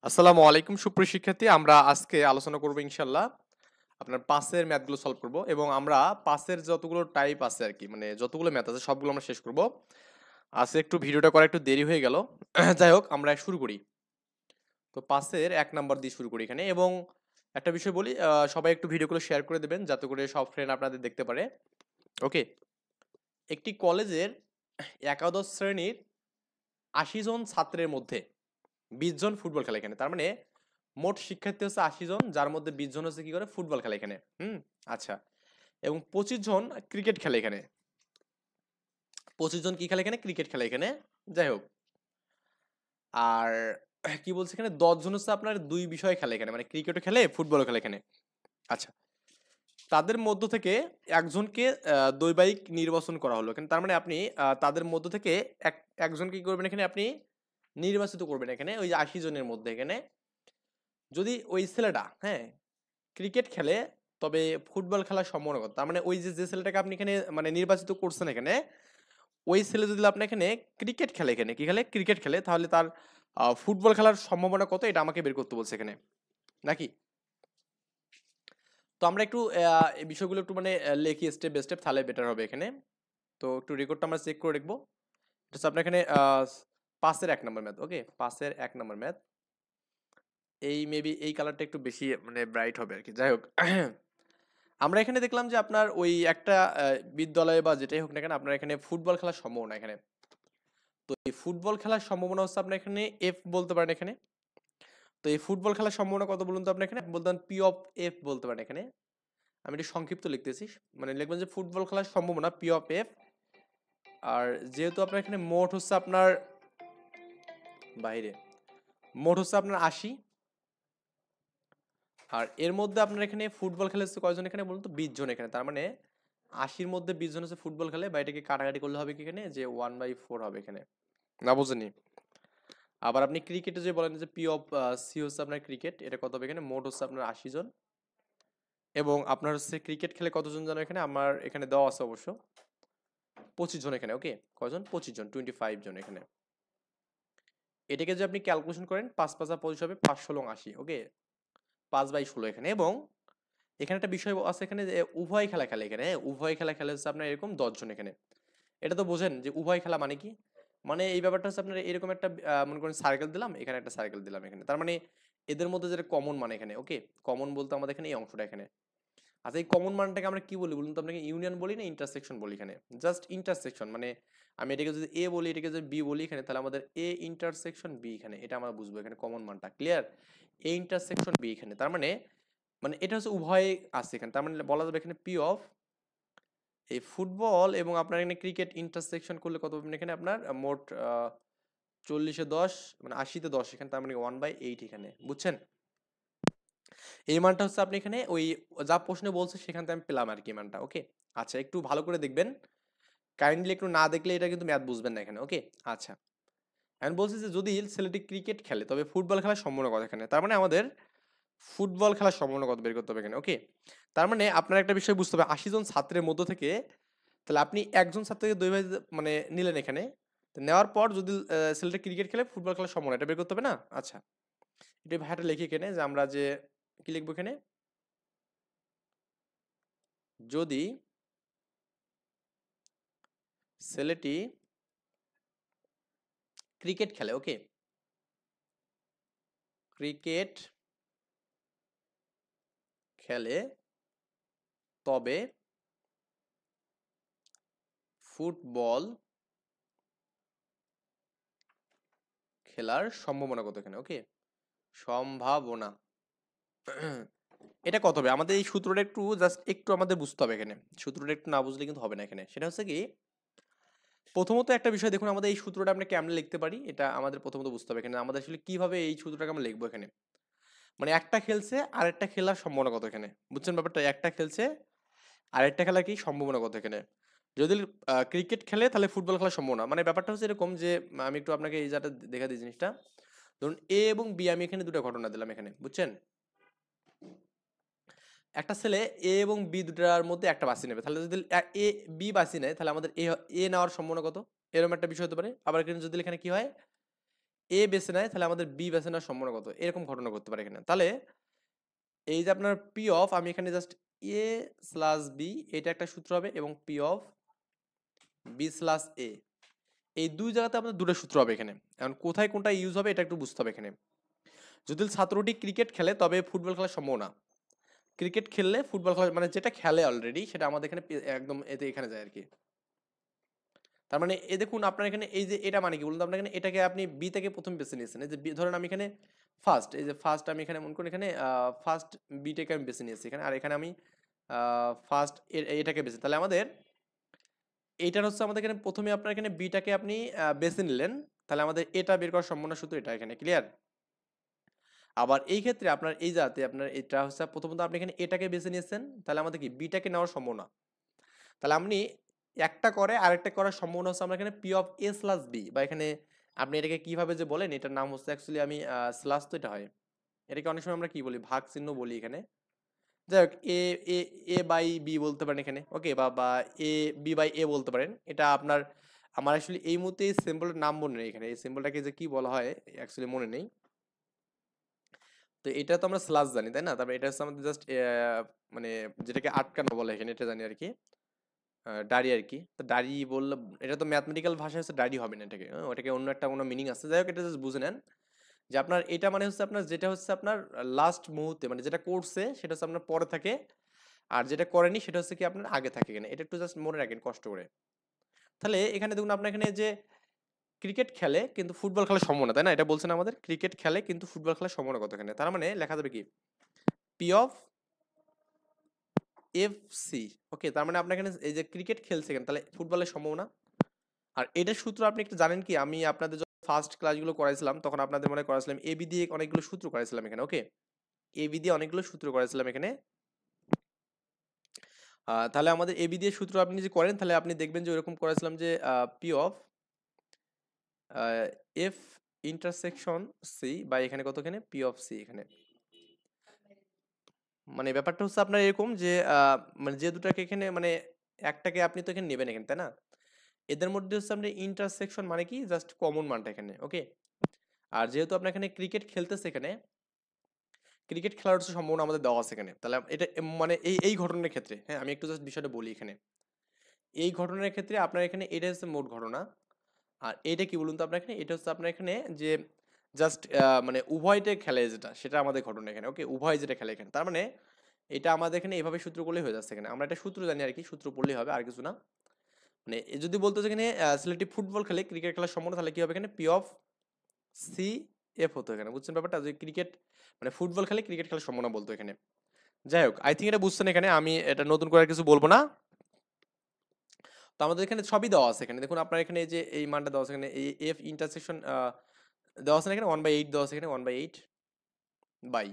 আসসালামু আলাইকুম সুপ্রিয় শিক্ষার্থী, আমরা আজকে আলোচনা করব ইনশাল্লাহ আপনার পাসের ম্যাথগুলো সলভ করব এবং আমরা পাসের যতগুলো টাইপ আছে আর কি, মানে যতগুলো ম্যাথ আছে সবগুলো আমরা শেষ করব। আজকে একটু ভিডিওটা করা একটু দেরি হয়ে গেল। যাই হোক, আমরা শুরু করি। তো পাসের 1 নাম্বার দিয়ে শুরু করি এখানে। এবং একটা বিষয় বলি, সবাই একটু ভিডিওগুলো শেয়ার করে দেবেন যাতে করে সব ফ্রেন্ড আপনাদের দেখতে পারে। ওকে। একটি কলেজের একাদশ শ্রেণীর 80 জন ছাত্রের মধ্যে 20 জন ফুটবল খেলে এখানে। তার মানে মোট শিক্ষার্থী হচ্ছে 80 জন, যার মধ্যে 20 জন হচ্ছে কি করে ফুটবল খেলে এখানে। আচ্ছা। এবং 25 জন ক্রিকেট খেলে এখানে। 25 জন কি খেলে এখানে? ক্রিকেট খেলে এখানে। যাই হোক। আর কি বলছে এখানে? 10 জন হচ্ছে আপনার দুই বিষয় খেলে এখানে, মানে ক্রিকেটও খেলে ফুটবলও খেলে এখানে। আচ্ছা। তাদের মধ্য থেকে একজনকে দৈবায়িক নির্বাচন করা হলো এখানে। তার মানে আপনি তাদের মধ্য থেকে একজনকে কি করবেন এখানে? আপনি নির্বাচিত করবেন এখানে ওই যে 80 জনের মধ্যে এখানে। যদি ওই ছেলেটা, হ্যাঁ, ক্রিকেট খেলে তবে ফুটবল খেলার সম্ভাবনা কত? তার মানে ওই যে ছেলেটাকে আপনি এখানে মানে নির্বাচিত করছেন এখানে, ওই ছেলে যদি আপনি এখানে ক্রিকেট খেলে, এখানে কি খেলে? ক্রিকেট খেলে, তাহলে তার ফুটবল খেলার সম্ভাবনা কত এটা আমাকে বের করতে বলছে এখানে, নাকি? তো আমরা একটু এই বিষয়গুলো একটু মানে লিখি স্টেপ বাই স্টেপ, তাহলে বেটার হবে এখানে। তো একটু রেকর্ডটা আমরা চেক করে দেখবো। এটা হচ্ছে আপনার এখানে পাসের 1 নাম্বার ম্যাথ। ওকে, পাসের 1 নাম্বার ম্যাথ। এই মেবি এই কালারটা একটু বেশি মানে ব্রাইট হবে আর কি। যাই হোক। আমরা এখানে দেখলাম যে আপনার ওই একটা বিদ্যালয়ে বা যেটাই হোক না কেন, আপনার এখানে ফুটবল খেলার সম্ভাবনা এখানে। তো এই ফুটবল খেলার সম্ভাবনা হচ্ছে আপনার এখানে এফ বলতে পারেন এখানে। তো এই ফুটবল খেলার সম্ভাবনা কত বলুন তো আপনি এখানে? বলতেন পি অফ এফ বলতে পারেন এখানে। আমি একটু সংক্ষিপ্ত লিখতেছি, মানে লিখবেন যে ফুটবল খেলার সম্ভাবনা পি অফ এফ। আর যেহেতু আপনার এখানে মোট হচ্ছে আপনার বাইরে মোট হচ্ছে আপনার 80, আর এর মধ্যে আপনার এখানে ফুটবল খেলে হচ্ছে কয়জন এখানে বলুন তো? 20 জন এখানে। তার মানে 80-র মধ্যে 20 জন হচ্ছে ফুটবল খেলে, বা এটাকে কাটাকাটি করলে হবে কি এখানে? যে 1/4 হবে এখানে। না বুঝেনি? আবার আপনি ক্রিকেটে যে বলেন যে পি অফ সি হচ্ছে আপনার ক্রিকেট, এটা কত হবে এখানে? মোট হচ্ছে আপনার 80 জন। এবং আপনার হচ্ছে ক্রিকেট খেলে কতজন জানো এখানে? আমার এখানে দেওয়া আছে অবশ্য 25 জন এখানে। ওকে, কয়জন? 25 জন, 25 জন এখানে। এটাকে যদি আপনি ক্যালকুলেশন করেন, 5×5 = 25 হবে, 5×16 = 80। ওকে, 5/16 এখানে। এবং এখানে একটা বিষয় আছে এখানে যে উভয় খেলা খেলে এখানে। উভয় খেলা খেলে হচ্ছে আপনার এরকম 10 জন এখানে। এটা তো বোঝেন যে উভয় খেলা মানে কি? মানে এই ব্যাপারটা হচ্ছে আপনার এরকম একটা মনে করেন সার্কেল দিলাম, এখানে একটা সার্কেল দিলাম এখানে। তার মানে এদের মধ্যে যেটা কমন মানে এখানে। ওকে, কমন বলতে আমাদের এখানে এই অংশটা এখানে। আচ্ছা, এই কমন মানটাকে আমরা কি বলি বলুন তো? আপনাকে ইউনিয়ন বলি না ইন্টারসেকশন বলি এখানে? জাস্ট ইন্টারসেকশন, মানে আমি এটাকে যদি এ বলি, এটাকে যদি বি বলি এখানে, তাহলে আমাদের এ ইন্টারসেকশন বি এখানে, এটা আমরা বুঝবো এখানে কমন মানটা। ক্লিয়ার? এ ইন্টারসেকশন বি এখানে। তার মানে মানে এটা হচ্ছে উভয় আছে এখানে। তার মানে বলা যাবে এখানে পি অফ এই ফুটবল এবং আপনার এখানে ক্রিকেট ইন্টারসেকশন করলে কত পাবেন এখানে? আপনার মোট 40-এ 10, মানে 80-তে 10 এখানে। তার মানে 1/8 এখানে। বুঝছেন? এই মানটা হচ্ছে আপনি এখানে ওই যা প্রশ্নে বলছে সেখান থেকে আমি পেলাম আর কি মানটা। ওকে। আচ্ছা, একটু ভালো করে দেখবেন। কাইন্ডলি একটু না দেখলে এটা কিন্তু ম্যাথ বুঝবেন না এখানে। ওকে। আচ্ছা, আমি বলছি যে যদি ছেলেটি ক্রিকেট খেলে তবে ফুটবল খেলার সম্ভাবনা কত এখানে? তার মানে আমাদের ফুটবল খেলার সম্ভাবনা কত বের করতে হবে এখানে। ওকে। তার মানে আপনার একটা বিষয় বুঝতে হবে, 80 জন ছাত্রের মধ্য থেকে তাহলে আপনি একজন ছাত্রকে দুই ভাই মানে নিলেন এখানে। তো নেওয়ার পর যদি ছেলেটা ক্রিকেট খেলে ফুটবল খেলার সম্ভাবনা এটা বের করতে হবে না? আচ্ছা, এটা ভাইটা লিখি এখানে যে আমরা যে কি লিখবো এখানে? যদি ছেলেটি ক্রিকেট খেলে, ওকে, ক্রিকেট খেলে তবে ফুটবল খেলার সম্ভাবনা কত এখানে? ওকে, সম্ভাবনা। এটা কত হবে? আমাদের এই সূত্রটা একটু জাস্ট একটু আমাদের বুঝতে হবে এখানে। সূত্রটা একটু না বুঝলে কিন্তু হবে না এখানে। সেটা হচ্ছে কি, প্রথমত একটা বিষয় দেখুন, আমাদের এই সূত্রটা আমরা কেমনে লিখতে পারি এটা আমাদের প্রথমত বুঝতে হবে এখানে। আমাদের আসলে কিভাবে এই সূত্রটাকে আমরা লিখবো এখানে? মানে একটা খেলছে আর একটা খেলার সম্ভাবনা কত এখানে? বুঝছেন ব্যাপারটা? একটা খেলছে আর একটা খেলা কি সম্ভাবনা কত এখানে? যদি ক্রিকেট খেলে তাহলে ফুটবল খেলার সম্ভাবনা, মানে ব্যাপারটা হচ্ছে এরকম যে আমি একটু আপনাকে এই জায়গাটা দেখা দিই জিনিসটা। ধরুন এ এবং বি, আমি এখানে দুটো ঘটনা দিলাম এখানে। বুঝছেন? একটা ছেলে এ এবং বি দুটার মধ্যে একটা বাছি নেবে, তাহলে যদি এ বি বাছি নেয় তাহলে আমাদের এ নেওয়ার সম্ভাবনা কত? এরকম একটা বিষয় হতে পারে। আবার কিন্তু যদি এখানে কি হয়, এ বেছে নেয় তাহলে আমাদের বি বেছে নেওয়ার সম্ভাবনা কত, এরকম ঘটনা করতে পারে এখানে। তাহলে এই যে আপনার পি অফ, আমি এখানে জাস্ট এ স্ল্যাশ বি এটা একটা সূত্র হবে, এবং পি অফ বি স্ল্যাশ এ, এই দুই জায়গাতে আপনার দুটো সূত্র হবে এখানে। এখন কোথায় কোনটা ইউজ হবে এটা একটু বুঝতে হবে এখানে। যদি ছাত্রটি ক্রিকেট খেলে তবে ফুটবল খেলার সম্ভাবনা, ক্রিকেট খেললে ফুটবল খেলা মানে যেটা খেলে অলরেডি সেটা আমাদের এখানে একদম এতে এখানে যায় আর কি। তার মানে এ দেখুন আপনার এখানে এই যে এটা মানে কি বলুন তো, আপনার এখানে এটাকে আপনি বি থেকে প্রথম বেছে নিয়েছেন। এই যে ধরেন আমি এখানে ফার্স্ট, এই যে ফার্স্ট আমি এখানে মনে করি এখানে ফার্স্ট বিটাকে আমি বেছে নিয়েছি এখানে, আর এখানে আমি ফার্স্ট এটাকে বেছে, তাহলে আমাদের এইটার হচ্ছে আমাদের এখানে প্রথমে আপনার এখানে বিটাকে আপনি বেছে নিলেন, তাহলে আমাদের এটা বের করার সম্ভাবনা সূত্র এটা এখানে ক্লিয়ার। আবার এই ক্ষেত্রে আপনার এই যাতে আপনার এটা হচ্ছে প্রথমত আপনি এখানে এটাকে বেছে নিয়েছেন, তাহলে আমাদের কি বিটাকে নেওয়ার সম্ভাবনা, তাহলে আপনি একটা করে আরেকটা করার সম্ভাবনা হচ্ছে আমরা এখানে P of A slash B, বা এখানে আপনি এটাকে কিভাবে যে বলেন এটার নাম হচ্ছে অ্যাকচুয়ালি আমি স্ল্যাশ তো এটা হয়, এটাকে অনেক সময় আমরা কি বলি ভাগ চিহ্ন বলি এখানে। যাই হোক এ এ এ বাই বি বলতে পারেন এখানে, ওকে, বা বা এ বি বাই এ বলতে পারেন। এটা আপনার আমার অ্যাকচুয়ালি এই মুহূর্তে এই সিম্বলের নাম মনে নেই এখানে, এই সিম্বলটাকে যে কি বলা হয় অ্যাকচুয়ালি মনে নেই। তো এটা তো আমরা স্ল্যাশ জানি তাই না, তারপরে এটা হচ্ছে আমাদের জাস্ট মানে যেটাকে আটকানো বলে এখানে এটা জানি আর কি, ডাড়ি আর কি। তো ডাড়ি বললে এটা তো ম্যাথমেটিক্যাল ভাষায় হচ্ছে ডাড়ি হবে না, এটাকে ওটাকে অন্য একটা কোনো মিনিং আছে। যাই হোক এটা জাস্ট বুঝে নেন যে আপনার এটা মানে হচ্ছে আপনার যেটা হচ্ছে আপনার লাস্ট মুহূর্তে মানে যেটা করছে সেটা হচ্ছে আপনার পরে থাকে, আর যেটা করেনি সেটা হচ্ছে কি আপনার আগে থাকে এখানে, এটা একটু জাস্ট মনে রাখেন কষ্ট করে। তাহলে এখানে দেখুন আপনার এখানে যে ক্রিকেট খেলে কিন্তু ফুটবল খেলার সম্ভাবনা, তাই না, এটা বলছেন আমাদের ক্রিকেট খেলে কিন্তু ফুটবল খেলার সম্ভাবনা কত এখানে, তার মানে লেখা যাবে কি পি অফ এফ সি। ওকে, তার মানে আপনার এখানে এই যে ক্রিকেট খেলছে এখানে, তাহলে ফুটবলের সম্ভাবনা। আর এটার সূত্র আপনি একটু জানেন কি, আমি আপনাদের যখন ফার্স্ট ক্লাসগুলো করাইছিলাম তখন আপনাদের মনে করাইছিলাম এবি দিয়ে অনেকগুলো সূত্র করাইছিলাম এখানে, ওকে, এবি দিয়ে অনেকগুলো সূত্র করাইছিলাম এখানে। তাহলে আমাদের এবি দিয়ে সূত্র আপনি যে করেন তাহলে আপনি দেখবেন যে ওরকম করেছিলাম যে P of F intersection C বা এখানে কতখানে পি অফ সি এখানে, মানে ব্যাপারটা হচ্ছে আপনার এরকম যে মানে যে দুটাকে এখানে মানে একটাকে আপনি তো এখানে নেবেন এখানে তাই না, এদের মধ্যে হচ্ছে আপনার ইন্টারসেকশন মানে কি জাস্ট কমন মানটা এখানে, ওকে। আর যেহেতু আপনার এখানে ক্রিকেট খেলতেছে এখানে, ক্রিকেট খেলার হচ্ছে সম্ভাবনা আমাদের দেওয়া আছে এখানে, তাহলে এটা মানে এই এই ঘটনার ক্ষেত্রে, হ্যাঁ আমি একটু জাস্ট বিষয়টা বলি এখানে, এই ঘটনার ক্ষেত্রে আপনার এখানে এটা হচ্ছে মোট ঘটনা। আর এটা কি বলুন তো আপনার এখানে, এটা হচ্ছে আপনার এখানে যে জাস্ট মানে উভয়টা খেলে যেটা সেটা আমাদের ঘটনা এখানে, ওকে, উভয় যেটা খেলে এখানে, তার মানে এটা আমাদের এখানে এভাবে সূত্র করলেই হয়ে যাচ্ছে এখানে, আমরা একটা সূত্র জানি আর কি, সূত্র পড়লেই হবে আর কিছু না। মানে যদি বলতো যে এখানে ছেলেটি ফুটবল খেলে ক্রিকেট খেলার সম্ভাবনা, তাহলে কি হবে এখানে পি অফ সি এফ হতো এখানে, বুঝছেন ব্যাপারটা, যে ক্রিকেট মানে ফুটবল খেলে ক্রিকেট খেলার সম্ভাবনা বলতো এখানে। যাই হোক আই থিঙ্ক এটা বুঝছেন এখানে, আমি এটা নতুন করে আর কিছু বলবো না। তো আমাদের এখানে সবই দেওয়া আছে এখানে, দেখুন আপনার এখানে এই যে এই মানটা দেওয়া আছে এখানে, এই এফ ইন্টারসেকশন দেওয়া আছে না এখানে 1/8 দেওয়া আছে এখানে, 1/8 বাই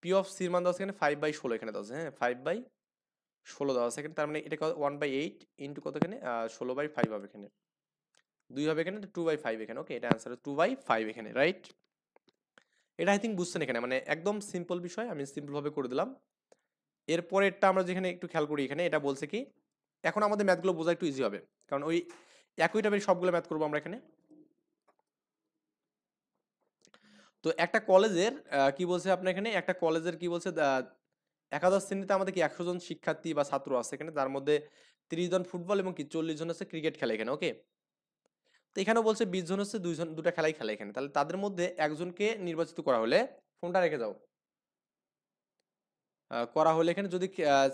পি অফ সির মান দেওয়া আছে এখানে 5/16 এখানে দেওয়া আছে, হ্যাঁ 5/16 দেওয়া আছে এখানে, তার মানে এটা 1/8 ইন্টু কত এখানে 16/5 হবে এখানে, 2 হবে এখানে 2/5 এখানে, ওকে, এটা অ্যান্সার 2/5 এখানে, রাইট। এটা আই থিঙ্ক বুঝছেন এখানে, মানে একদম সিম্পল বিষয়, আমি সিম্পল ভাবে করে দিলাম। এরপরেরটা আমরা যেখানে একটু খেয়াল করি এখানে, এটা বলছে কি এখন আমাদের ম্যাথগুলো বোঝা একটু ইজি হবে, কারণ ওই একই টাইপের সবগুলো ম্যাথ করবো আমরা এখানে। তো একটা কলেজের কি বলছে আপনার এখানে, একটা কলেজের কি বলছে একাদশ শ্রেণীতে আমাদের কি 100 জন শিক্ষার্থী বা ছাত্র আছে এখানে, তার মধ্যে 30 জন ফুটবল এবং কি 40 জন হচ্ছে ক্রিকেট খেলে এখানে, ওকে। তো এখানেও বলছে 20 জন হচ্ছে দুটা খেলাই খেলে এখানে, তাহলে তাদের মধ্যে একজনকে নির্বাচিত করা হলে, ফোনটা রেখে যাও, করা হলে এখানে যদি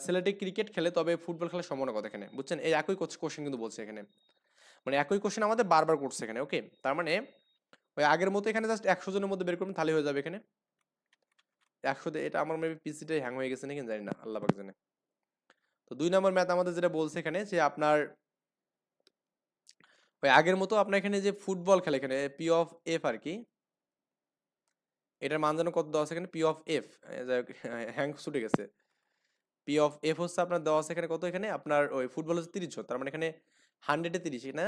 ছেলেটি ক্রিকেট খেলে তবে ফুটবল খেলার সম্ভাবনা কত এখানে, বুঝছেন, এই একই কোশ্চেন কিন্তু বলছে এখানে, মানে একই কোশ্চেন আমাদের বারবার করছে এখানে, ওকে। তার মানে ওই আগের মতো এখানে জাস্ট 100 জনের মধ্যে বের করবেন তাহলে হয়ে যাবে এখানে 100 এটা আমার মেবি পিসিটাই হ্যাং হয়ে গেছে নাকি জানি না, আল্লাহ পাক জানে। তো 2 নম্বর ম্যাথ আমাদের যেটা বলছে এখানে যে আপনার ওই আগের মতো আপনার এখানে যে ফুটবল খেলে এখানে পি অফ এফ আর কি, এটার মান যেন কত দেওয়া আছে এখানে পি অফ এফ, হ্যাং ছুটে গেছে, পি অফ এফ হচ্ছে আপনার দেওয়া আছে এখানে কত এখানে আপনার ওই ফুটবল হচ্ছে 30 জন, তার মানে এখানে 100 এ 30 না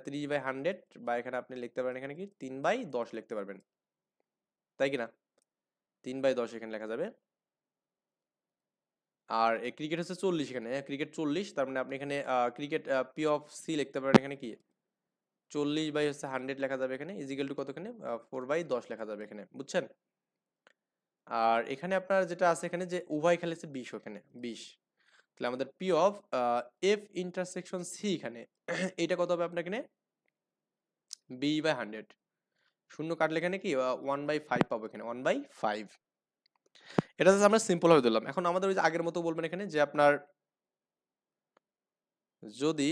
30/100, বা এখানে আপনি লিখতে পারেন এখানে কি 3/10 লিখতে পারবেন, তাই কি না, 3/10 এখানে লেখা যাবে। আর এই ক্রিকেট হচ্ছে 40 এখানে, ক্রিকেট 40, তার মানে আপনি এখানে ক্রিকেট পি অফ সি লিখতে পারেন এখানে কি 40/100 লেখা যাবে এখানে, ইজিক্যাল টু কত এখানে 4/10 লেখা যাবে এখানে, বুঝছেন? আর এখানে আপনার যেটা আছে এখানে যে উভয় খেলেছে 20 ওখানে 20, তাহলে আমাদের P of F intersection C এখানে এটা কত হবে আপনার এখানে b/100, শূন্য কাটলে এখানে কি 1/5 পাবো এখানে 1/5। এটা জাস্ট আমরা সিম্পল ভাবে দিলাম। এখন আমাদের ওই যে আগের মতো বলবেন এখানে যে আপনার যদি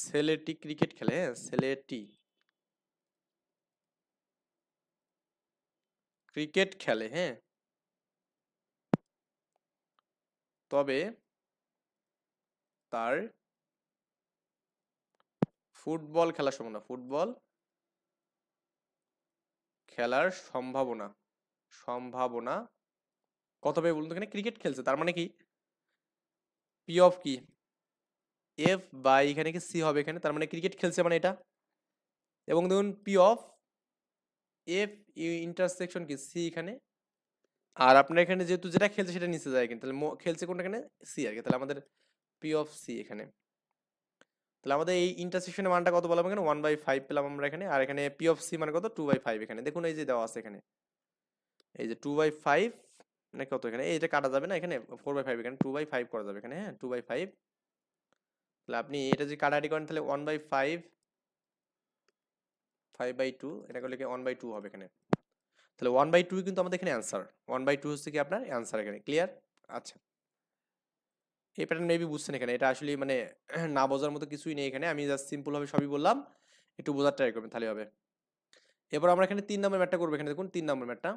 ছেলেটি ক্রিকেট খেলে, হ্যাঁ ছেলেটি ক্রিকেট খেলে, হ্যাঁ তবে তার ফুটবল খেলার সম্ভাবনা, ফুটবল খেলার সম্ভাবনা সম্ভাবনা কত হবে বলুন তো? এখানে ক্রিকেট খেলছে তার মানে কি পি অফ কি এফ বাই এখানে কি সি হবে এখানে, তার মানে ক্রিকেট খেলছে মানে এটা। এবং দেখুন পি অফ এফ ইন্টারসেকশন কি সি এখানে, আর আপনার এখানে যেহেতু যেটা খেলছে সেটা নিচে যায় কিন্তু, তাহলে খেলছে কোনটা এখানে সি আর কি, তাহলে আমাদের পি অফ সি এখানে, তাহলে আমাদের এই ইন্টারসেকশনের মানটা কত বললাম এখানে 1/5 পেলাম আমরা এখানে, আর এখানে পি অফ সি মানে কত 2/5 এখানে, দেখুন এই যে দেওয়া আছে এখানে এই যে 2/5 মানে কত এখানে, এই এটা কাটা যাবে না এখানে 4/5 এখানে 2/5 করা যাবে এখানে, হ্যাঁ 2/5, তাহলে আপনি এটা যদি কাটাকাটি করেন তাহলে 1/5 5/2 এটা করলে কি 1/2 হবে এখানে, তাহলে 1/2 কিন্তু আমাদের এখানে অ্যান্সার, 1/2 হচ্ছে কি আপনার অ্যান্সার এখানে, ক্লিয়ার? আচ্ছা, এই প্যাটার্ন মেবি বুঝছেন এখানে, এটা আসলে মানে না বোঝার মতো কিছুই নেই এখানে, আমি জাস্ট সিম্পল ভাবে সবই বললাম, একটু বোঝার ট্রাই করবেন তাহলে হবে। এবার আমরা এখানে 3 নম্বর ম্যাথটা করবো, এখানে দেখুন 3 নম্বর ম্যাথটা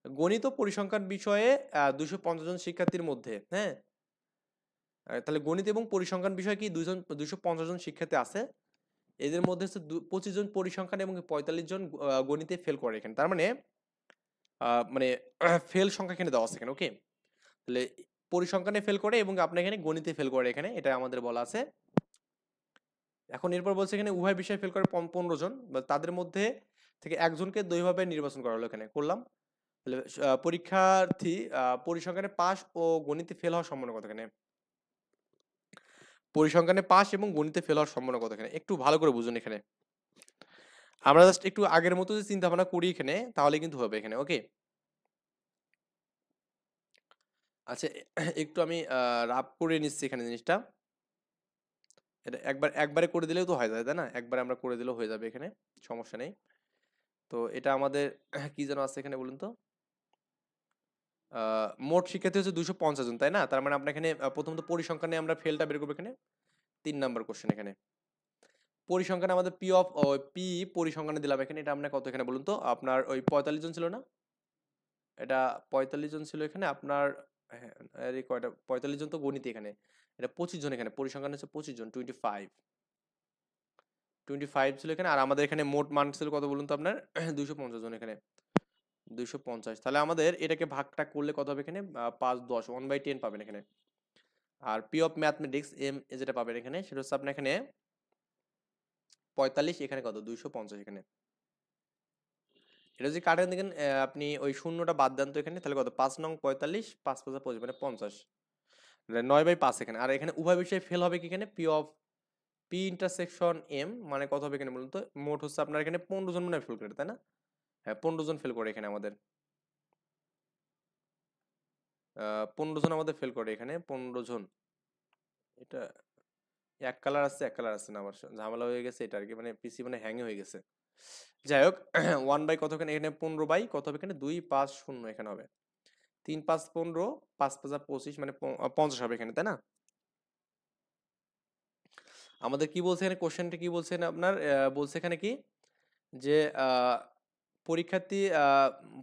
গণিত ও পরিসংখ্যান বিষয়ে 250 জন শিক্ষার্থীর মধ্যে, হ্যাঁ তাহলে গণিত এবং পরিসংখ্যান বিষয়ে কি 250 জন শিক্ষার্থী আছে, এদের মধ্যে হচ্ছে 25 জন পরিসংখ্যান এবং 45 জন গণিতে ফেল করে এখানে, তার মানে মানে ফেল সংখ্যা এখানে দেওয়া আছে এখানে, ওকে। তাহলে পরিসংখ্যানে ফেল করে এবং আপনার এখানে গণিতে ফেল করে এখানে, এটা আমাদের বলা আছে। এখন এরপর বলছে এখানে উভয় বিষয়ে ফেল করে 15 জন, তাদের মধ্যে থেকে একজনকে দ্বৈভাবে নির্বাচন করা হলো, এখানে করলাম। তাহলে পরীক্ষার্থী পরিসংখ্যানে পাস ও গণিতে ফেল হওয়ার সম্ভাবনা কত এখানে, পরিসংখ্যানে পাস এবং গণিতে ফেল হওয়ার সম্ভাবনা কত এখানে, একটু ভালো করে বুঝুন এখানে, আমরা জাস্ট একটু আগের মতো যে চিন্তা ভাবনা করি এখানে তাহলে কিন্তু হবে এখানে, ওকে। আচ্ছা একটু আমি রাব করে নিচ্ছি এখানে জিনিসটা, এটা একবারে করে দিলেও তো হয়ে যায় তাই না, একবারে আমরা করে দিলেও হয়ে যাবে এখানে, সমস্যা নেই। তো এটা আমাদের কি যেন আছে এখানে বলুন তো, মোট শিক্ষার্থী হচ্ছে 250 জন তাই না, তার মানে আপনার এখানে প্রথমত পরিসংখ্যানে আমরা ফেলটা বের করবো এখানে, 3 নাম্বার কোশ্চেন এখানে পরিসংখ্যানে আমাদের পি অফ পি পরিসংখ্যানে দিলাম এখানে, এটা আপনার কত এখানে বলুন তো, আপনার ওই 45 জন ছিল না, এটা 45 জন ছিল এখানে আপনার, হ্যাঁ আরে কয়টা 45 জন তো গণিত এখানে, এটা 25 জন এখানে পরিসংখ্যান হচ্ছে 25 জন 25 ছিল এখানে, আর আমাদের এখানে মোট মান ছিল কত বলুন তো আপনার 250 জন এখানে 250, তাহলে আমাদের এটাকে ভাগটা করলে কত হবে এখানে 5 10 1/10 পাবেন এখানে। আর পি অফ ম্যাথমেটিক্স এম যেটা পাবেন এখানে সেটা হচ্ছে আপনার এখানে 45, এখানে কত 250 এখানে, এটা যদি কাটেন দেখেন আপনি ওই শূন্যটা বাদ দেন তো এখানে, তাহলে কত 5 নং 45 5 5 25 মানে 50, 9/5 এখানে। আর এখানে উভয় বিষয়ে ফেল হবে কি এখানে P of P intersection M মানে কত হবে এখানে বলুন তো, মোট হচ্ছে আপনার এখানে 15 জন মনে হয় ফেল করে তাই না, হ্যাঁ 15 জন ফেল করে এখানে আমাদের 15 জন আমাদের ফেল করে এখানে 15 জন, এটা এক কালার আছে এক কালার আছে না, আমার ঝামেলা হয়ে গেছে এটা আর কি, মানে পিসি মানে হ্যাং হয়ে গেছে, যাই হোক 1 বাই কত এখানে, এখানে 15 বাই কত হবে এখানে 2 5 0 এখানে হবে 3 5 15 5 5 25 মানে 50 হবে এখানে তাই না। আমাদের কি বলছে এখানে কোশ্চেনটা কি বলছে আপনার বলছে এখানে কি যে পরীক্ষার্থী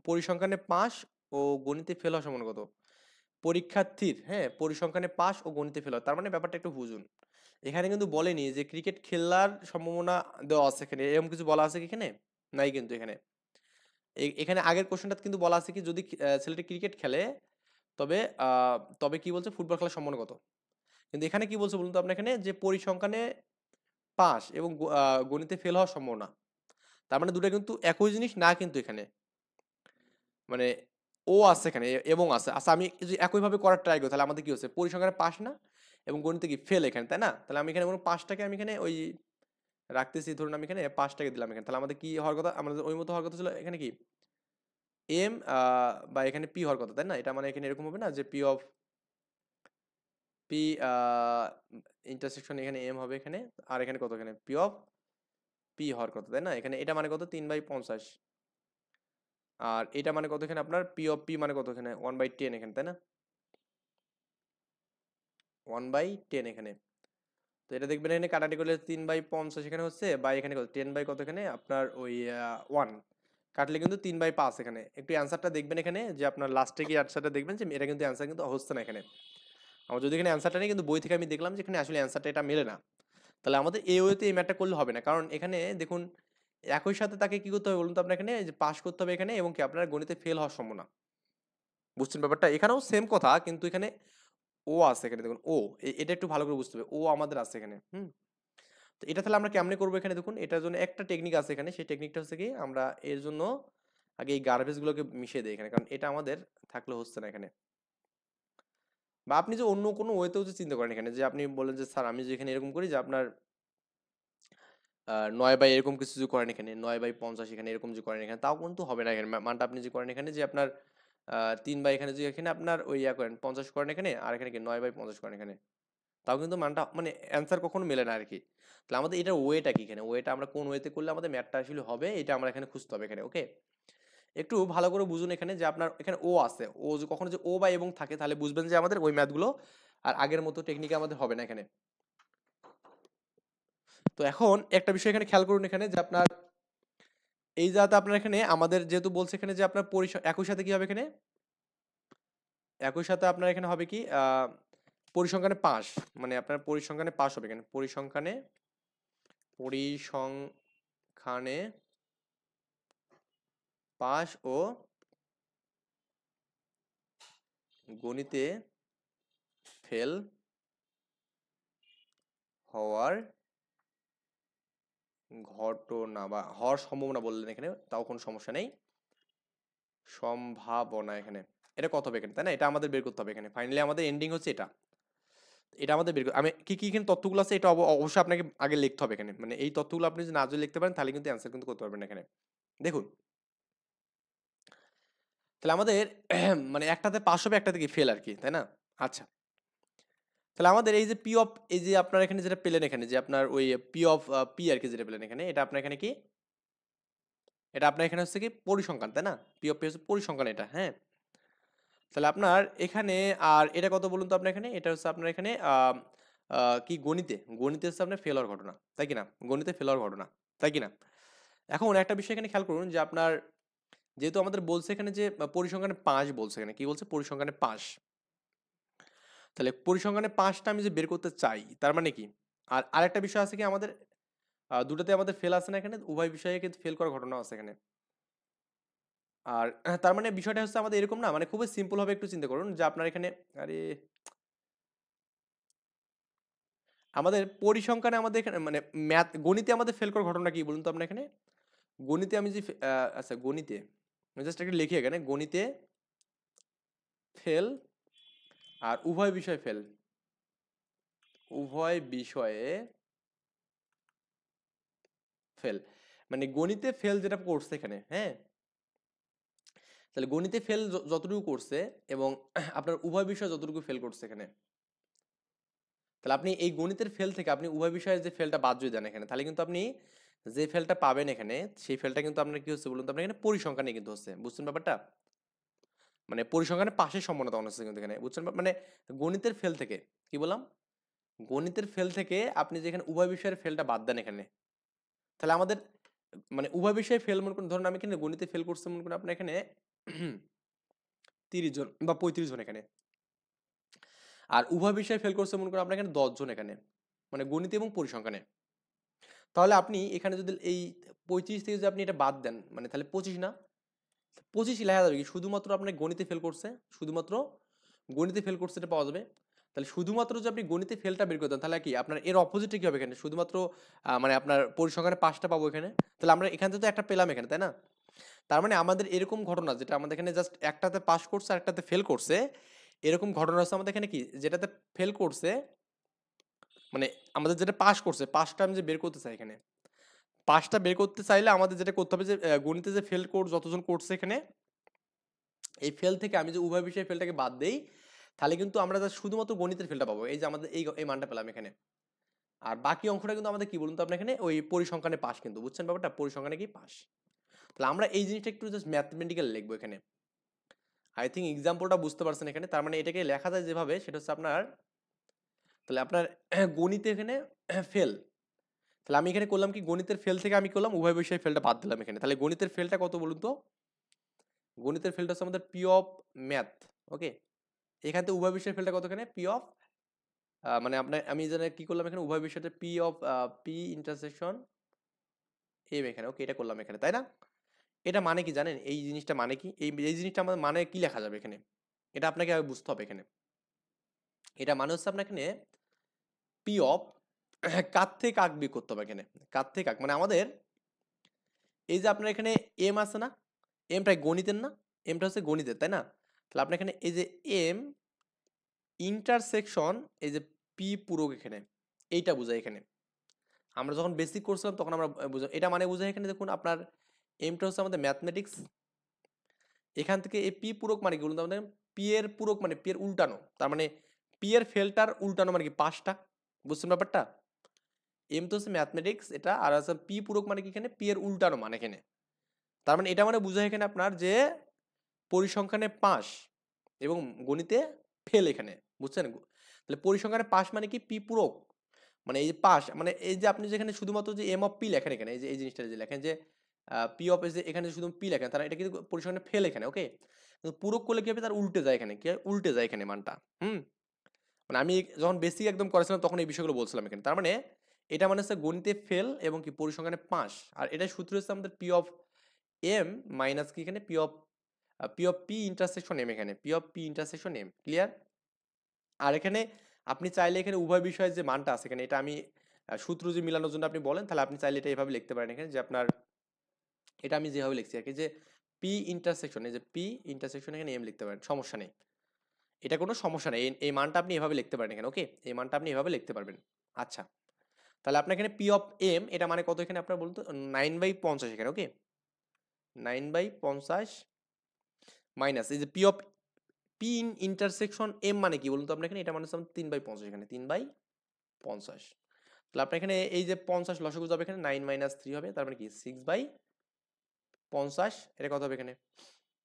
পরিসংখ্যানে পাস ও গণিতে ফেল হওয়ার সম্ভাবনা কত, পরীক্ষার্থীর হ্যাঁ পরিসংখ্যানে পাস ও গণিতে ফেল হয়, তার মানে ব্যাপারটা একটু বুঝুন, এখানে কিন্তু বলেনি যে ক্রিকেট খেলার সম্ভাবনা দেওয়া আছে এখানে, এরকম কিছু বলা আছে কি এখানে, নাই কিন্তু এখানে এখানে আগের কোশ্চেনটা কিন্তু বলা আছে কি যদি ছেলেটি ক্রিকেট খেলে তবে তবে কি বলছে ফুটবল খেলার সম্ভাবনা কত, কিন্তু এখানে কি বলছে বলুন তো আপনার এখানে যে পরিসংখ্যানে পাস এবং গণিতে ফেল হওয়ার সম্ভাবনা, তার মানে দুটো কিন্তু একই জিনিস না কিন্তু এখানে, মানে ও আছে এখানে এবং আছে, আচ্ছা আমি যদি একইভাবে করার ট্রাই করি তাহলে আমাদের কি হচ্ছে পরিসংখ্যানে পাস না এবং গণিতে কি ফেল এখানে তাই না, তাহলে আমি এখানে কোনো পাসটাকে আমি এখানে ওই রাখতেছি, ধরুন আমি এখানে 5টাকে দিলাম এখানে, তাহলে আমাদের কি হওয়ার কথা, আমাদের ওই মতো হওয়ার কথা ছিল এখানে কি এম বা এখানে পি হওয়ার কথা, তাই না? এটা মানে এখানে এরকম হবে না যে পি অফ পি ইন্টারসেকশন এখানে এম হবে এখানে, আর এখানে কত, এখানে পি অফ পি হওয়ার কথা, তাই না? এখানে এটা মানে কত 3/50, আর এটা মানে কত এখানে আপনার পি অফ পি মানে কত এখানে 1/10 এখানে, তাই না? 1/10 এখানে। তো এটা দেখবেন এখানে কাটাকাটি করলে 3/50 এখানে হচ্ছে, বা এখানে কত 10 বাই কত এখানে আপনার ওই 1 কাটলে কিন্তু 3/5 এখানে। একটু অ্যান্সারটা দেখবেন এখানে যে আপনার লাস্টে কি অ্যান্সারটা দেখবেন যে এটা কিন্তু অ্যান্সার কিন্তু হচ্ছে না এখানে। আমার যদি এখানে অ্যান্সারটা নেই, কিন্তু বই থেকে আমি দেখলাম যে এখানে আসলে অ্যান্সারটা এটা মেলে না। তাহলে আমাদের এই ওয়েতে এই ম্যাথটা করলে হবে না, কারণ এখানে দেখুন একই সাথে তাকে কি করতে হবে বলুন তো আপনার এখানে, যে পাস করতে হবে এখানে, এবং কি আপনার গণিতে ফেল হওয়ার সম্ভাবনা। বুঝছেন ব্যাপারটা? এখানেও সেম কথা, কিন্তু এখানে ও আছে এখানে, দেখুন ও, এটা একটু ভালো করে বুঝতে হবে, ও আমাদের আছে এখানে। তো এটা তাহলে আমরা কেমনে করবো এখানে, দেখুন এটার জন্য একটা টেকনিক আছে এখানে, সেই টেকনিকটা হচ্ছে কি আমরা এর জন্য আগে এই গার্বেজ গুলোকে মিশিয়ে দিই এখানে, কারণ এটা আমাদের থাকলে হচ্ছে না এখানে। বা আপনি যে অন্য কোনো ওয়েতেও যে চিন্তা করেন এখানে, যে আপনি বলেন যে স্যার আমি যে এখানে এরকম করি যে আপনার 9 বাই এরকম কিছু যে করেন এখানে, 9/50 এখানে এরকম যে করেন এখানে, তাও কিন্তু হবে না এখানে। মানটা আপনি যে করেন এখানে যে আপনার 3 বাই এখানে যে এখানে আপনার ওই করেন 50 করেন এখানে, আর এখানে কি 9/50 করেন এখানে, তাও কিন্তু মানটা মানে অ্যান্সার কখনো মেলে না আর কি। তাহলে আমাদের এটার ওয়েটা কি এখানে, ওয়েটা আমরা কোন ওয়েতে করলে আমাদের ম্যাথটা আসলে হবে, এটা আমরা এখানে খুঁজতে হবে এখানে। ওকে, একটু ভালো করে বুঝুন এখানে যে আপনার এখানে ও আছে, ও যে কখনো যে ও বা এবং থাকে, তাহলে বুঝবেন যে আমাদের ওই ম্যাথগুলো আর আগের মতো টেকনিকে আমাদের হবে না এখানে। তো এখন একটা বিষয় এখানে খেয়াল করুন এখানে, যে আপনার এই যাতে আপনার এখানে আমাদের যেহেতু বলছে এখানে যে আপনার একই সাথে কি হবে এখানে, একই সাথে আপনার এখানে হবে কি পরিসংখ্যানে পাস, মানে আপনার পরিসংখ্যানে পাস হবে এখানে, পরিসংখ্যানে পাস ও গণিতে ফেল হওয়ার ঘটনা বা হওয়ার সম্ভাবনা বললেন এখানে, তাও কোনো সমস্যা নেই, সম্ভাবনা এখানে এটা কত হবে এখানে, তাই না? এটা আমাদের বের করতে হবে এখানে, ফাইনালি আমাদের এন্ডিং হচ্ছে এটা। এটা আমাদের বের আমি কি কি এখানে তথ্যগুলো আছে এটা অবশ্যই আপনাকে আগে লিখতে হবে এখানে, মানে এই তথ্যগুলো আপনি যদি না যদি লিখতে পারেন তাহলে কিন্তু অ্যান্সার কিন্তু করতে পারবেন না এখানে। দেখুন তাহলে আমাদের মানে একটাতে পাস হবে, একটাতে কি ফেল আর কি, তাই না? আচ্ছা, তাহলে আমাদের এই যে পি অফ, এই যে আপনার এখানে যেটা পেলেন এখানে, যে আপনার ওই পি অফ পি আর কি যেটা পেলেন এখানে, এটা আপনার এখানে কি, এটা আপনার এখানে হচ্ছে কি পরিসংখ্যান, তাই না? পি অফ পি হচ্ছে পরিসংখ্যান এটা, হ্যাঁ। তাহলে আপনার এখানে আর এটা কত বলুন তো আপনার এখানে, এটা হচ্ছে আপনার এখানে কি গণিতে হচ্ছে আপনার ফেল হওয়ার ঘটনা, তাই কিনা? গণিতে ফেল হওয়ার ঘটনা, তাই কিনা? এখন একটা বিষয় এখানে খেয়াল করুন যে আপনার যেহেতু আমাদের বলছে এখানে যে পরিসংখ্যানে পাস বলছে, এখানে কি বলছে পরিসংখ্যানে পাস, তাহলে পরিসংখ্যানে পাসটা আমি যে বের করতে চাই তার মানে কি, আর আরেকটা বিষয় আছে কি আমাদের দুটাতে আমাদের ফেল আছে না এখানে, উভয় বিষয়ে কিন্তু ফেল করার ঘটনা আছে এখানে। আর তার মানে বিষয়টা হচ্ছে আমাদের এরকম না, মানে খুবই সিম্পল ভাবে একটু চিন্তা করুন যে আপনার এখানে আরে আমাদের পরিসংখ্যানে আমাদের এখানে মানে গণিতে আমাদের ফেল করার ঘটনা কি বলুন তো আপনার এখানে, গণিতে আমি যে আচ্ছা গণিতে জাস্ট একটা লিখি এখানে, গণিতে ফেল আর উভয় বিষয় ফেল, উভয় বিষয়ে ফেল, মানে গণিতে ফেল যেটা করছে এখানে, হ্যাঁ। তাহলে গণিতে ফেল যতটুকু করছে এবং আপনার উভয় বিষয় যতটুকু ফেল করছে এখানে, তাহলে আপনি এই গণিতের ফেল থেকে আপনি উভয় বিষয়ের যে ফেলটা বাদ যদি দেন এখানে, তাহলে কিন্তু আপনি যে ফেলটা পাবেন এখানে, সেই ফেলটা কিন্তু আপনার কি হচ্ছে বলুন তো আপনার এখানে পরিসংখ্যানে কিন্তু হচ্ছে, বুঝছেন ব্যাপারটা? মানে পরিসংখ্যানে পাশের সম্ভাবনা অনেক কিন্তু এখানে, বুঝছেন? মানে গণিতের ফেল থেকে কি বললাম, গণিতের ফেল থেকে আপনি যেখানে উভয় বিষয়ের ফেলটা বাদ দেন এখানে, তাহলে আমাদের মানে উভয় বিষয়ে ফেল মনে করুন, ধরুন আমি এখানে গণিতে ফেল করছি মনে করুন আপনার এখানে 30 জন বা 35 জন এখানে, আর উভয় বিষয়ে ফেল করছে মনে করুন আপনার এখানে 10 জন এখানে, মানে গণিত এবং পরিসংখ্যানে। তাহলে আপনি এখানে যদি এই 35 থেকে যদি আপনি এটা বাদ দেন, মানে তাহলে 25 না, 25 লেখা যাবে কি, শুধুমাত্র আপনার গণিতে ফেল করছে, শুধুমাত্র গণিতে ফেল করছে এটা পাওয়া যাবে। তাহলে শুধুমাত্র যদি আপনি গণিতে ফেলটা বের করে দেন, তাহলে কি আপনার এর অপোজিটে কি হবে এখানে, শুধুমাত্র মানে আপনার পরিসংখ্যানে 5টা পাবো এখানে, তাহলে আমরা এখান থেকে তো একটা পেলাম এখানে, তাই না? তার মানে আমাদের এরকম ঘটনা যেটা আমাদের এখানে জাস্ট একটাতে পাস করছে আর একটাতে ফেল করছে, এরকম ঘটনা হচ্ছে আমাদের এখানে কি, যেটাতে ফেল করছে মানে আমাদের যেটা পাস করছে, পাসটা আমি যে বের করতে চাই এখানে, পাঁচটা বের করতে চাইলে আমাদের যেটা করতে হবে যে গণিতে যে ফেল কোড যতজন করছে এখানে, এই ফেল থেকে আমি যে উভয় বিষয়ে ফেলটাকে বাদ দেই, তাহলে কিন্তু আমরা শুধুমাত্র গণিতের ফেলটা পাবো। এই যে আমাদের এই মানটা পেলাম এখানে। আর বাকি অংশটা কিন্তু আমাদের কি বলুন তো আপনার এখানে ওই পরিসংখ্যানে পাস, কিন্তু বুঝছেন ব্যাপারটা, পরিসংখ্যানে কি পাস। তাহলে আমরা এই জিনিসটা একটু জাস্ট ম্যাথমেটিক্যাল লিখবো এখানে। আই থিঙ্ক এক্সাম্পলটা বুঝতে পারছেন এখানে। তার মানে এটাকে লেখা যায় যেভাবে, সেটা হচ্ছে আপনার, তাহলে আপনার গণিতে এখানে ফেল, তাহলে আমি এখানে করলাম কি, গণিতের ফেল থেকে আমি করলাম উভয় বিষয়ে ফেলটা বাদ দিলাম এখানে। তাহলে গণিতের ফেলটা কত বলুন তো, গণিতের ফেলটা হচ্ছে আমাদের পি অফ ম্যাথ। ওকে, এখান থেকে উভয় বিষয়ের ফেলটা কত এখানে, পি অফ, মানে আপনার আমি জানি কি করলাম এখানে, উভয় বিষয়টা P of P intersection M এখানে। ওকে, এটা করলাম এখানে, তাই না? এটা মানে কি জানেন, এই জিনিসটা মানে কি, এই জিনিসটা আমাদের মানে কি লেখা যাবে এখানে, এটা আপনাকে আগে বুঝতে হবে এখানে। এটা মানে হচ্ছে আপনার এখানে পি অফ কার থেকে কাক বিয়োগ করতে হবে এখানে, কার থেকে কাক, মানে আমাদের এই যে আপনার এখানে এম আছে না, এমটা গণিতের না, এমটা হচ্ছে গণিতের, তাই না? তাহলে আপনার এখানে এই যে এম ইন্টারসেকশন এই যে পি পূরক এখানে, এইটা বোঝায় এখানে। আমরা যখন বেসিক করছিলাম তখন আমরা বুঝলাম এটা মানে বোঝায় এখানে। দেখুন আপনার এমটা হচ্ছে আমাদের ম্যাথমেটিক্স, এখান থেকে এই পি পূরক মানে কি বলুন তো আমাদের, পি এর পূরক মানে পি এর উল্টানো, তার মানে পি এর ফেলটার উল্টানো মানে কি পাঁচটা, বুঝছেন ব্যাপারটা? এম তো হচ্ছে ম্যাথমেটিক্স এটা, আর আছে পি পূরক মানে কি এখানে পি এর উল্টানো মানে এখানে। তার মানে এটা মানে বোঝায় এখানে আপনার যে পরিসংখ্যানে পাস এবং গণিতে ফেল এখানে, বুঝছেন? তাহলে পরিসংখ্যানে পাস মানে কি, পি পূরক মানে এই যে পাস, মানে এই যে আপনি যেখানে শুধুমাত্র যে এম অফ পি লেখেন এখানে, এই যে এই জিনিসটা যে লেখেন যে পি অফ যে এখানে শুধু পি লেখেন, তারা এটা কিন্তু পরিসংখ্যানে ফেল এখানে। ওকে, কিন্তু পূরক করলে কি হবে, তার উল্টে যায় এখানে, কি উল্টে যায় এখানে মানটা। হুম, মানে আমি যখন বেসিক একদম করেছিলাম তখন এই বিষয়গুলো বলছিলাম এখানে। তার মানে এটা মানে হচ্ছে গণিতে ফেল এবং কি পরিসংখ্যানে পাস, আর এটাই সূত্র হচ্ছে আমাদের পি অফ এম মাইনাস কি এখানে P of P intersection M এখানে, P of P intersection M, clear? আর এখানে আপনি চাইলে এখানে উভয় বিষয়ের যে মানটা আছে এখানে, এটা আমি সূত্র যে মিলানোর জন্য আপনি বলেন, তাহলে আপনি চাইলে এটা এভাবে লিখতে পারেন এখানে, যে আপনার এটা আমি যেভাবে লিখছি আর কি, যে পি ইন্টারসেকশন, এই যে পি ইন্টারসেকশন এখানে এম লিখতে পারেন, সমস্যা নেই, এটা কোনো সমস্যা নেই। এই মানটা আপনি এভাবে লিখতে পারেন এখানে। ওকে, এই মানটা আপনি এভাবে লিখতে পারবেন। আচ্ছা, তাহলে আপনার এখানে পি অফ এম এটা মানে কত এখানে আপনার বলুন তো, 9/50 এখানে। ওকে, 9/50 মাইনাস এই যে P of P intersection M মানে কি বলুন তো আপনার এখানে, এটা মানে হচ্ছে 3/50 এখানে, 3/50। তাহলে আপনার এখানে এই যে 50 লসাগু যাবে এখানে, 9 - 3 হবে, তার মানে কি 6/50, এটা কত হবে এখানে,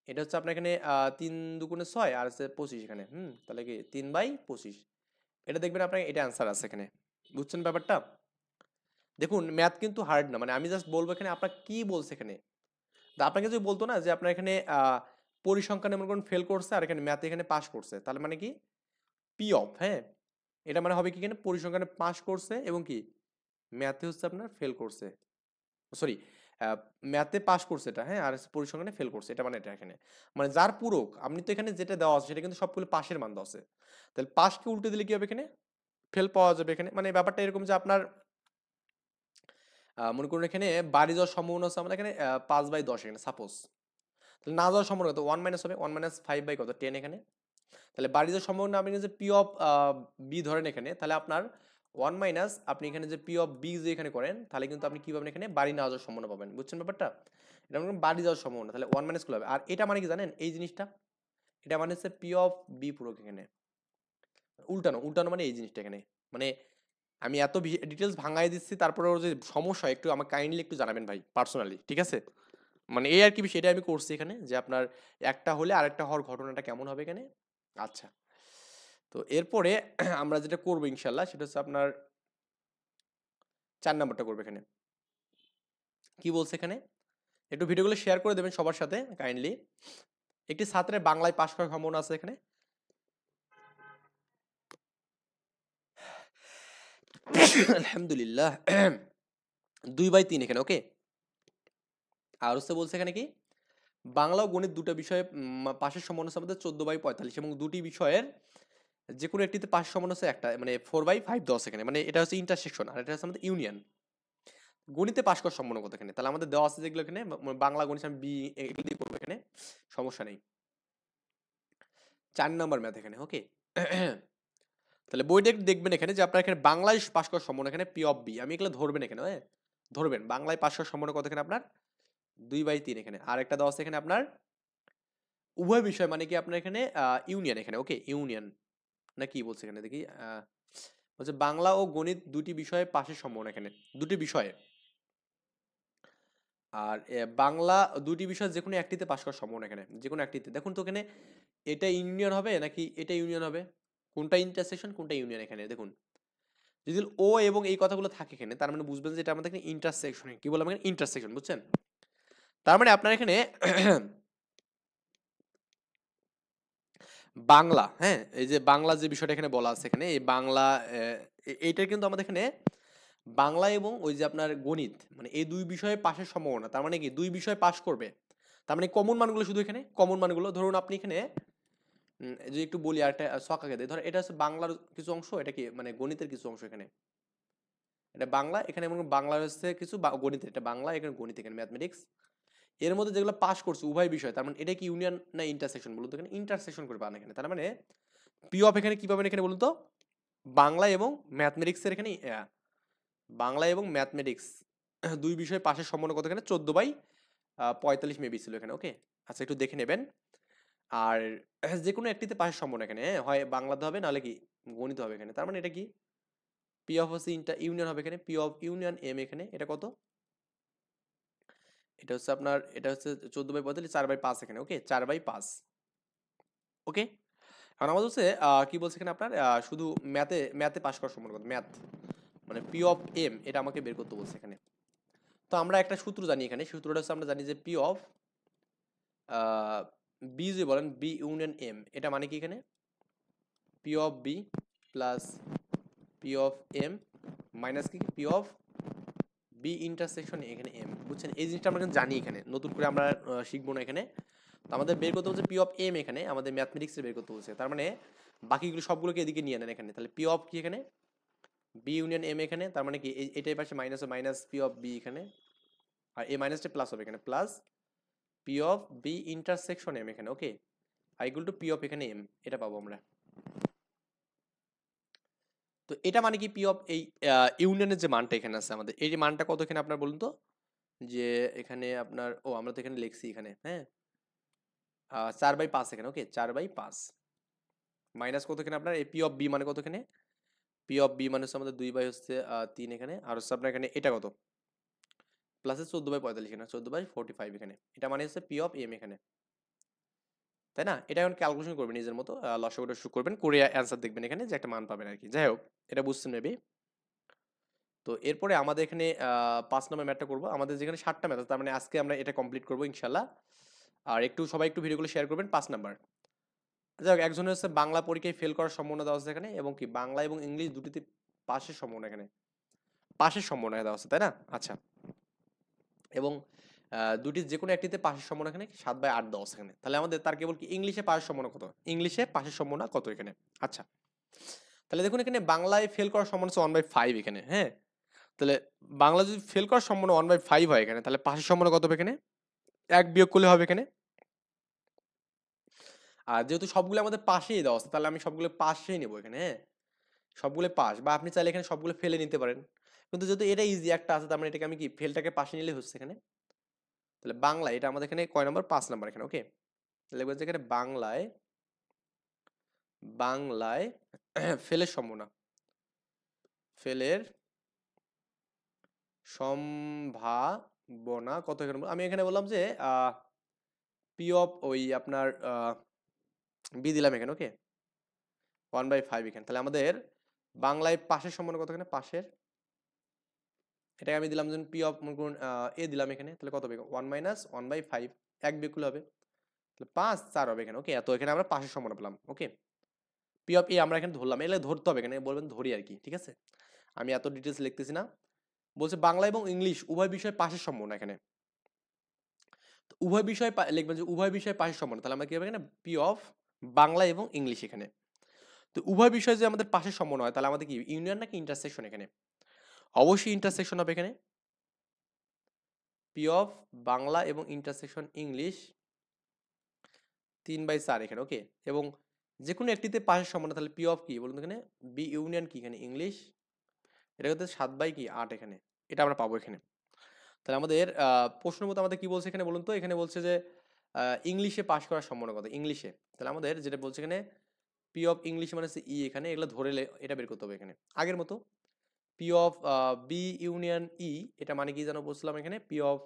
এটা হচ্ছে আপনার এখানে 3×2 = 6 আর আছে 25 এখানে। তাহলে কি 3/25, এটা দেখবেন আপনার এটা অ্যান্সার আছে এখানে, বুঝছেন ব্যাপারটা? দেখুন ম্যাথ কিন্তু হার্ড না, মানে আমি জাস্ট বলবো এখানে আপনার কি বলছে এখানে। আপনাকে যদি বলতো না যে আপনার এখানে পরিসংখ্যানে মনে করুন ফেল করছে আর এখানে ম্যাথে এখানে পাস করছে, তাহলে মানে কি পি অফ, হ্যাঁ, এটা মানে হবে কি এখানে পরিসংখ্যানে পাস করছে এবং কি ম্যাথে হচ্ছে আপনার ফেল করছে, সরি ম্যাথে পাস করছে এটা, হ্যাঁ, আর পরিসংখ্যানে ফেল করছে, এটা মানে এটা এখানে, মানে যার পূরক আপনি তো এখানে যেটা দেওয়া আছে সেটা কিন্তু সবগুলো পাশের মান দেওয়া আছে, তাহলে পাসকে উল্টে দিলে কি হবে এখানে, ফেল পাওয়া যাবে এখানে। মানে ব্যাপারটা এরকম যে আপনার মনে করুন এখানে বাড়ি যাওয়ার সম্ভাবনা আছে আমাদের এখানে 5/10 এখানে সাপোজ, তাহলে না যাওয়ার সম্ভাবনা কত, 1 মাইনাস হবে, 1 - 5/কত 10 এখানে। তাহলে বাড়ি যাওয়ার সম্ভাবনা আপনি যে পি অফ বি ধরেন এখানে, তাহলে আপনার 1 মাইনাস আপনি এখানে যে পি অফ বি যে এখানে করেন, তাহলে কিন্তু আপনি কি পাবেন এখানে, বাড়ি না যাওয়ার সম্ভাবনা পাবেন, বুঝছেন ব্যাপারটা? এটা মানে বাড়ি যাওয়ার সম্ভাবনা, তাহলে 1 মাইনাস করলে হবে। আর এটা মানে কি জানেন, এই জিনিসটা এটা মানে হচ্ছে পি অফ বি পূরক এখানে, উল্টানো, উল্টানো মানে এই জিনিসটা এখানে, মানে আমি এত ডিটেলস ভাঙাই দিচ্ছি, তারপরে ওর যে সমস্যা একটু আমাকে কাইন্ডলি একটু জানাবেন ভাই পার্সোনালি, ঠিক আছে? মানে এই আর কি বিষয়, এটা আমি করছি এখানে, যে আপনার একটা হলে আরেকটা হওয়ার ঘটনাটা কেমন হবে এখানে। আচ্ছা, তো এরপরে আমরা যেটা করবো ইনশাল্লাহ সেটা হচ্ছে আপনার 4 নাম্বারটা করবো এখানে। কি বলছে এখানে, একটু ভিডিওগুলো শেয়ার করে দেবেন সবার সাথে কাইন্ডলি। একটি ছাত্রের বাংলায় পাশ করার সম্ভাবনা আছে এখানে, আলহামদুলিল্লাহ, 2/3 এখানে। ওকে, আর হচ্ছে বলছে এখানে কি, বাংলা ও গণিত দুটো বিষয়ে পাশের সম্ভাবনা আছে আমাদের 14/45, এবং দুটি বিষয়ের যে কোনো একটিতে পাশের সম্ভাবনা আছে একটা, মানে 4/5 এখানে, মানে এটা হচ্ছে ইন্টারসেকশন আর এটা হচ্ছে আমাদের ইউনিয়ন। গণিতে পাশ করার সম্ভাবনা কত এখানে, তাহলে আমাদের দেওয়া আছে যেগুলো এখানে, বাংলা গণিত আমি বি এগুলো দিয়ে করবো এখানে, সমস্যা নেই। 4 নাম্বার ম্যাথ এখানে। ওকে, তাহলে বইটা একটু দেখবেন এখানে, যে আপনার এখানে বাংলায় পাশ করার সম্ভাবনা এখানে পি অফ বি, আমি এগুলো ধরবেন এখানে, হ্যাঁ, ধরবেন বাংলায় 5 হওয়ার সম্ভাবনা কত এখানে আপনার 2/3 এখানে। আর একটা দেওয়া আছে এখানে আপনার উভয় বিষয় মানে কি আপনার এখানে ইউনিয়ন এখানে, ওকে ইউনিয়ন না কি বলছে এখানে দেখি বলছে বাংলা ও গণিত দুটি বিষয়ে পাশের সম্ভাবনা এখানে, দুটি বিষয়ে। আর বাংলা দুটি বিষয় যে কোনো একটিতে পাশ করার সম্ভাবনা এখানে, যে কোনো একটিতে। দেখুন তো এখানে এটা ইউনিয়ন হবে নাকি এটা ইউনিয়ন হবে, কোনটা ইন্টারসেকশন কোনটা ইউনিয়ন এখানে দেখুন। যদি ও এবং এই কথাগুলো থাকে এখানে তার মানে বুঝবেন যে এটা আমাদের এখানে ইন্টারসেকশন, কি বললাম এখানে ইন্টারসেকশন, বুঝছেন? তার মানে আপনার এখানে বাংলা, হ্যাঁ এই যে বাংলা যে বিষয়টা এখানে বলা আছে এখানে, এই বাংলা এইটা কিন্তু আমাদের এখানে বাংলা এবং ওই যে আপনার গণিত মানে এই দুই বিষয়ে পাশের সম্ভাবনা, তার মানে কি দুই বিষয় পাশ করবে। তার মানে কমন মানগুলো শুধু এখানে কমন মানগুলো ধরুন আপনি এখানে যে একটু বলি আর একটা ছক দেয়, ধর এটা হচ্ছে বাংলার কিছু অংশ, এটা কি মানে গণিতের কিছু অংশ এখানে, এটা বাংলা এখানে এবং বাংলা হচ্ছে কিছু গণিত, এটা বাংলা এখানে গণিত এখানে ম্যাথমেটিক্স। এর মধ্যে যেগুলো পাস করছে উভয় বিষয়, তার মানে এটা কি ইউনিয়ন না ইন্টারসেকশন বলুন তো, এখানে ইন্টারসেকশন করে পান এখানে। তার মানে পি অফ এখানে কি পাবেন এখানে বলুন তো, বাংলা এবং ম্যাথমেটিক্সের এখানে বাংলা এবং ম্যাথমেটিক্স দুই বিষয় পাশের সম্ভাবনা কত এখানে 14/45 মেবি ছিল এখানে, ওকে। আচ্ছা একটু দেখে নেবেন। আর যে কোনো একটিতে পাশের সম্ভাবনা এখানে, হয় বাংলাতে হবে নাহলে কি গণিত হবে এখানে। তার মানে এটা কি পি অফ হচ্ছে ইউনিয়ন হবে এখানে, পি অফ ইউনিয়ন এম এখানে, এটা কত, এটা হচ্ছে আপনার এটা হচ্ছে 14/45 4/5 এখানে, ওকে 4/5, ওকে। এখন আমাদের হচ্ছে কি বলছে এখানে আপনার শুধু ম্যাথে পাস করার সম্ভাবনা কত, ম্যাথ মানে পি অফ এম এটা আমাকে বের করতে বলছে এখানে। তো আমরা একটা সূত্র জানি এখানে, সূত্রটা হচ্ছে আমরা জানি যে পি অফ বি যদি বলেন বি ইউনিয়ন এম, এটা মানে কি এখানে P of B plus P of M minus কি পি অফ বি ইন্টারসেকশন এখানে এম, বুঝছেন? এই জিনিসটা আমরা কিন্তু জানি, এখানে নতুন করে আমরা শিখবো না এখানে। তো আমাদের বের করতে বলছে পি অফ এম এখানে, আমাদের ম্যাথমেটিক্সে বের করতে বলছে। তার মানে বাকিগুলো সবগুলোকে এদিকে নিয়ে নেন এখানে, তাহলে পি অফ কি এখানে বি ইউনিয়ন এম এখানে, তার মানে কি এটাই পাশে minus minus P of B এখানে, আর এ মাইনাসটা প্লাস হবে এখানে, plus P of B intersection M এখানে, okay equal to P of এখানে এম, এটা পাবো আমরা। তো এটা মানে কি পি অফ এই ইউনিয়নের যে মানটা এখানে আছে আমাদের, এই যে মানটা কত এখানে আপনার বলুন তো, যে এখানে আপনার আমরা তো এখানে লিখছি এখানে, হ্যাঁ 4/5 এখানে, ওকে 4/5 মাইনাস কত এখানে আপনার এই পি অফ বি মানে কত এখানে, পি অফ বি মানে হচ্ছে আমাদের 2/3 এখানে, আর হচ্ছে আপনার এখানে এটা কত প্লাসে 14/45 এখানে, 14/45 এখানে, এটা মানে হচ্ছে পি অফ এম এখানে, তাই না? এটা এখন ক্যালকুলেশন করবেন নিজের মতো, লসাগুটা শুরু করবেন করে অ্যান্সার দেখবেন এখানে যে একটা মান পাবেন আর কি। যাই হোক এটা বুঝছেন মেবি। তো এরপরে আমাদের এখানে 5 নম্বর ম্যাথটা করবো, আমাদের যেখানে 7টা ম্যাথ আছে তার মানে আজকে আমরা এটা কমপ্লিট করবো ইনশাল্লাহ। আর একটু সবাই একটু ভিডিওগুলো শেয়ার করবেন। 5 নাম্বার, যাই হোক একজনের হচ্ছে বাংলা পরীক্ষায় ফেল করার সম্ভাবনা দেওয়া আছে এখানে, এবং কি বাংলা এবং ইংলিশ দুটিতে পাশের সম্ভাবনা এখানে, পাশের সম্ভাবনা দেওয়া আছে, তাই না? আচ্ছা, এবং দুটি যে কোনো একটিতে পাশের সম্ভাবনা এখানে 7/8 দেওয়া আছে এখানে। তাহলে আমাদের তার কেবল কি ইংলিশে পাশের সম্ভাবনা কত, ইংলিশে পাশের সম্ভাবনা কত এখানে। আচ্ছা তাহলে দেখুন এখানে বাংলায় ফেল করার সম্ভাবনা হচ্ছে 1/5 এখানে, হ্যাঁ। তাহলে বাংলা যদি ফেল করার সম্ভাবনা 1/5 হয় এখানে, তাহলে পাশের সম্ভাবনা কত হবে এখানে, 1 বিয়োগ করলে হবে এখানে। আর যেহেতু সবগুলো আমাদের পাশেই দেওয়া আছে তাহলে আমি সবগুলো পাশেই নেবো এখানে, হ্যাঁ সবগুলো পাস, বা আপনি চাইলে এখানে সবগুলো ফেলে নিতে পারেন, কিন্তু যেহেতু এটা ইজি একটা আছে তার মানে এটাকে আমি কি ফেলটাকে পাশে নিলে হচ্ছে এখানে। তাহলে বাংলা এটা আমাদের এখানে কয় নাম্বার, 5 নাম্বার এখানে, ওকে। তাহলে বলছে এখানে বাংলায় বাংলায় ফেলের সম্ভাবনা, ফেলের সম্ভাবনা কত এখানে, আমি এখানে বললাম যে পি অফ ওই আপনার বি দিলাম এখানে, ওকে 1/5 এখানে। তাহলে আমাদের বাংলায় পাশের সম্ভাবনা কত এখানে, পাশের এটাকে আমি দিলাম যেন পি অফ এ দিলাম এখানে, তাহলে কত হবে 1 মাইনাস 1/5, 1 বিয়োগ করলে হবে, তাহলে 5 4 হবে এখানে, ওকে। এত এখানে আমরা পাশের সম্ভাবনা পেলাম, ওকে। পি অফ এ আমরা এখানে ধরলাম, এগুলো ধরতে হবে এখানে, বলবেন ধরি আর কি, ঠিক আছে। আমি এত ডিটেলস লিখতেছি না। বলছে বাংলা এবং ইংলিশ উভয় বিষয় পাশের সম্ভাবনা এখানে, তো উভয় বিষয় লিখবেন যে উভয় বিষয় পাশের সম্ভাবনা, তাহলে আমরা কি হবে এখানে পি অফ বাংলা এবং ইংলিশ এখানে। তো উভয় বিষয় যে আমাদের পাশের সম্ভাবনা হয় তাহলে আমাদের কি ইউনিয়ন নাকি ইন্টারসেকশন এখানে, অবশ্যই ইন্টারসেকশন হবে এখানে। পি অফ বাংলা এবং ইন্টারসেকশন ইংলিশ 3/4 এখানে, ওকে। এবং যে কোনো একটিতে পাশের সম্ভাবনা, তাহলে পি অফ কি বলুন এখানে বি ইউনিয়ন কি এখানে ইংলিশ, এটা হচ্ছে 7/8 এখানে, এটা আমরা পাবো এখানে। তাহলে আমাদের প্রশ্ন মতো আমাদের কি বলছে এখানে বলুন তো, এখানে বলছে যে ইংলিশে পাশ করার সম্ভাবনা কত ইংলিশে। তাহলে আমাদের যেটা বলছে এখানে পি অফ ইংলিশ মানে হচ্ছে ই, এখানে এগুলো ধরে এটা বের করতে হবে এখানে আগের মতো। পি অফ বি ইউনিয়ন ই, এটা মানে কি যেন বলছিলাম এখানে, P of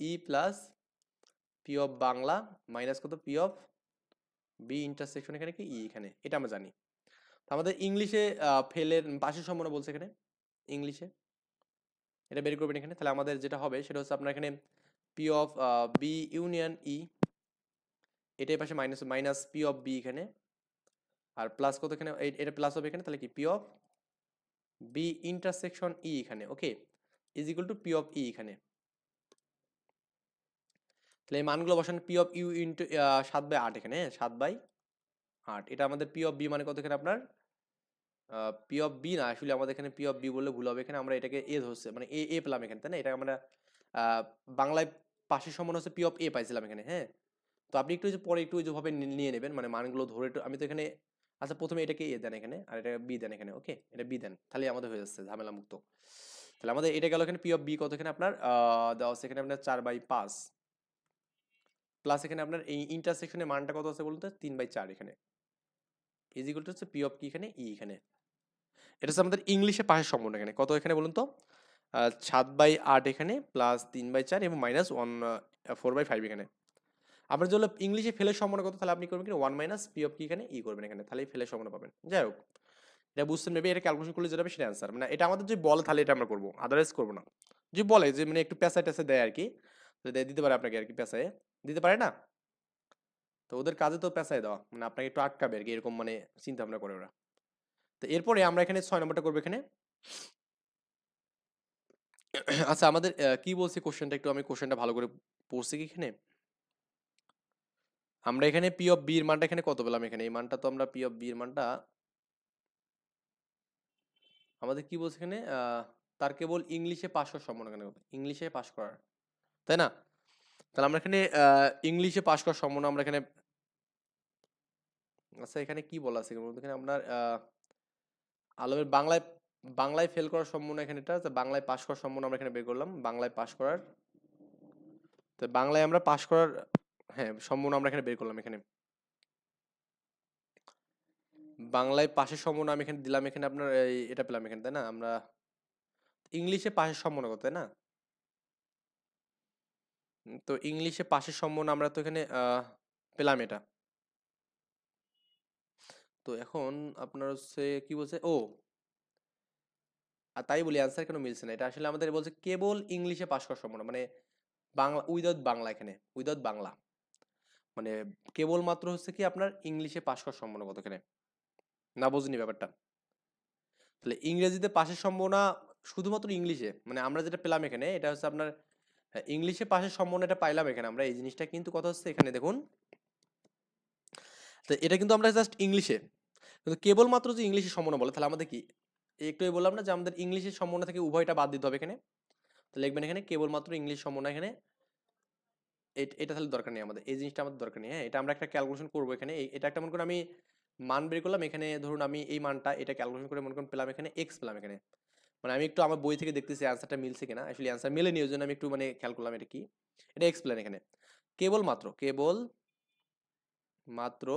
E plus P of Bangla minus কত পি অফ বি ইন্টারসেকশন এখানে কি ই, এখানে এটা আমরা জানি। তো আমাদের ইংলিশে ফেলের পাশের সম্ভাবনা বলছে এখানে ইংলিশে, এটা বের করবেন এখানে। তাহলে আমাদের যেটা হবে সেটা হচ্ছে আপনার এখানে P of B union E, এটাই পাশে minus minus P of B এখানে, আর প্লাস কত এখানে এটা প্লাস হবে এখানে, তাহলে কি P of B intersection E এখানে, okay, is equal to P of E এখানে। তাহলে এই মানগুলো বসান, পি অফ ইউ ইন্টু 7/8 এখানে, 7/8, এটা আমাদের পি অফ বি মানে কত এখানে আপনার পি অফ বি না, আসলে আমাদের এখানে পি অফ বি বললে ভুল হবে, এখানে আমরা এটাকে এ ধরছে মানে এ এ পেলাম এখানে, তাই না, এটা আমরা বাংলায় পাশের সমান হচ্ছে পি অফ এ পাইছিলাম এখানে, হ্যাঁ। তো আপনি একটু পরে একটু যেভাবে নিয়ে নেবেন মানে মানগুলো ধরে একটু, আমি তো এখানে আচ্ছা প্রথমে এটাকে এ দেন এখানে আর এটা বি দেন এখানে, ওকে, এটা বি দেন, তাহলে আমাদের হয়ে যাচ্ছে ঝামেলা মুক্ত। তাহলে আমাদের এটা গেল এখানে পি অফ বি কত এখানে আপনার দেওয়া আছে এখানে আপনার 4/5 প্লাস এখানে আপনার এই ইন্টারসেকশনের মানটা কত আছে বলুন তো 3/4 এখানে, ইজ ইকুয়াল টু হচ্ছে পি অফ কি এখানে ই এখানে। এটা হচ্ছে আমাদের ইংলিশে পাশের সম্পূর্ণ এখানে কত এখানে বলুন তো 7/8 এখানে প্লাস 3/4 এবং মাইনাস 4/5 এখানে। আপনার যদি ইংলিশে ফেলের সম্ভাবনা কত, তাহলে আপনি করবেন কি 1 মাইনাস পি অফ কি এখানে ই করবেন এখানে, তাহলে ফেলের সম্ভাবনা পাবেন। যাই হোক, এটা বুঝতে নেবে, এটা ক্যালকুলেশন করলে যেটা হবে সেটা অ্যান্সার, মানে এটা আমাদের যদি বলে তাহলে এটা আমরা করবো, আদারওয়াইজ করবো না। যদি বলে যে মানে একটু পেঁচায় টেঁচে দেয় আর কি, দিতে পারে আপনাকে আর কি, পেঁচায় দিতে পারে না, তো ওদের কাজে তো পেঁচায় দেওয়া, মানে আপনাকে একটু আটকাবে আর কি, এরকম মানে চিন্তা ভাবনা করে ওরা। তো এরপরে আমরা এখানে 6 নম্বরটা করবো এখানে। আচ্ছা আমাদের কি বলছি কোশ্চেনটা, একটু আমি কোশ্চেনটা ভালো করে পড়ছি কি এখানে, আমরা এখানে পি অফ বি এর মানটা এখানে কত পেলাম এখানে, এই মানটা তো আমরা পি অফ বি এর মানটা আমাদের কি বলছে এখানে তার কেবল ইংলিশে পাস করার সম্ভাবনা কেন, ইংলিশে পাস করার, তাই না। তাহলে আমরা এখানে ইংলিশে পাস করার সম্ভাবনা আমরা এখানে, আচ্ছা এখানে কি বলা আছে এখানে আপনার আলমের বাংলায় বাংলায় ফেল করার সম্ভাবনা এখানে, এটা বাংলায় পাস করার সম্ভাবনা আমরা এখানে বের করলাম, বাংলায় পাস করার, তো বাংলায় আমরা পাস করার, হ্যাঁ সম্ভাবনা আমরা এখানে বের করলাম এখানে, বাংলায় পাশের সম্ভাবনা আমি এখানে দিলাম এখানে আপনার এটা পেলাম এখানে, তাই না, আমরা ইংলিশে পাশের সম্ভাবনা কত, তাই না। তো ইংলিশে পাশের সম্ভাবনা আমরা তো এখানে পেলাম এটা। তো এখন আপনার হচ্ছে কি বলছে ও, আর তাই বলি অ্যান্সার কেন মিলছে না, এটা আসলে আমাদের বলছে কেবল ইংলিশে পাশ করার সম্ভাবনা, মানে বাংলা উইদাউট বাংলা, এখানে উইদাউট বাংলা মানে কেবল মাত্র হচ্ছে কি আপনার ইংলিশে পাশ করার সম্ভাবনা কত এখানে, না বুঝিনি ব্যাপারটা। তাহলে ইংরেজিতে পাশের সম্ভাবনা শুধুমাত্র ইংলিশে, মানে আমরা যেটা পেলাম এখানে এটা হচ্ছে আপনার ইংলিশে পাশের সম্ভাবনা, এটা পাইলাম এখানে আমরা এই জিনিসটা, কিন্তু কথা হচ্ছে এখানে দেখুন, তো এটা কিন্তু আমরা জাস্ট ইংলিশে, কিন্তু কেবলমাত্র যে ইংলিশের সম্ভাবনা বলে তাহলে আমাদের কি একটুই বললাম না যে আমাদের ইংলিশের সম্ভাবনা থেকে উভয়টা বাদ দিতে হবে এখানে, তো লিখবেন এখানে কেবলমাত্র ইংলিশ সম্ভাবনা এখানে, এটা তাহলে দরকার নেই আমাদের, এই জিনিসটা আমাদের দরকার নেই, হ্যাঁ এটা আমরা একটা ক্যালকুলেশন করবো এখানে, এটা একটা মনে করুন আমি মান বের করলাম এখানে, ধরুন আমি এই মানটা এটা ক্যালকুলেশন করে মনে করুন পেলাম এখানে এক্স পেলাম এখানে, মানে আমি একটু আমার বই থেকে দেখতেছি অ্যান্সারটা মিলছে কিনা, আসলে অ্যান্সার মেলেনি, ওই জন্য আমি একটু মানে খেয়াল করলাম এটা কি, এটা এক্স প্লেন এখানে, কেবল মাত্র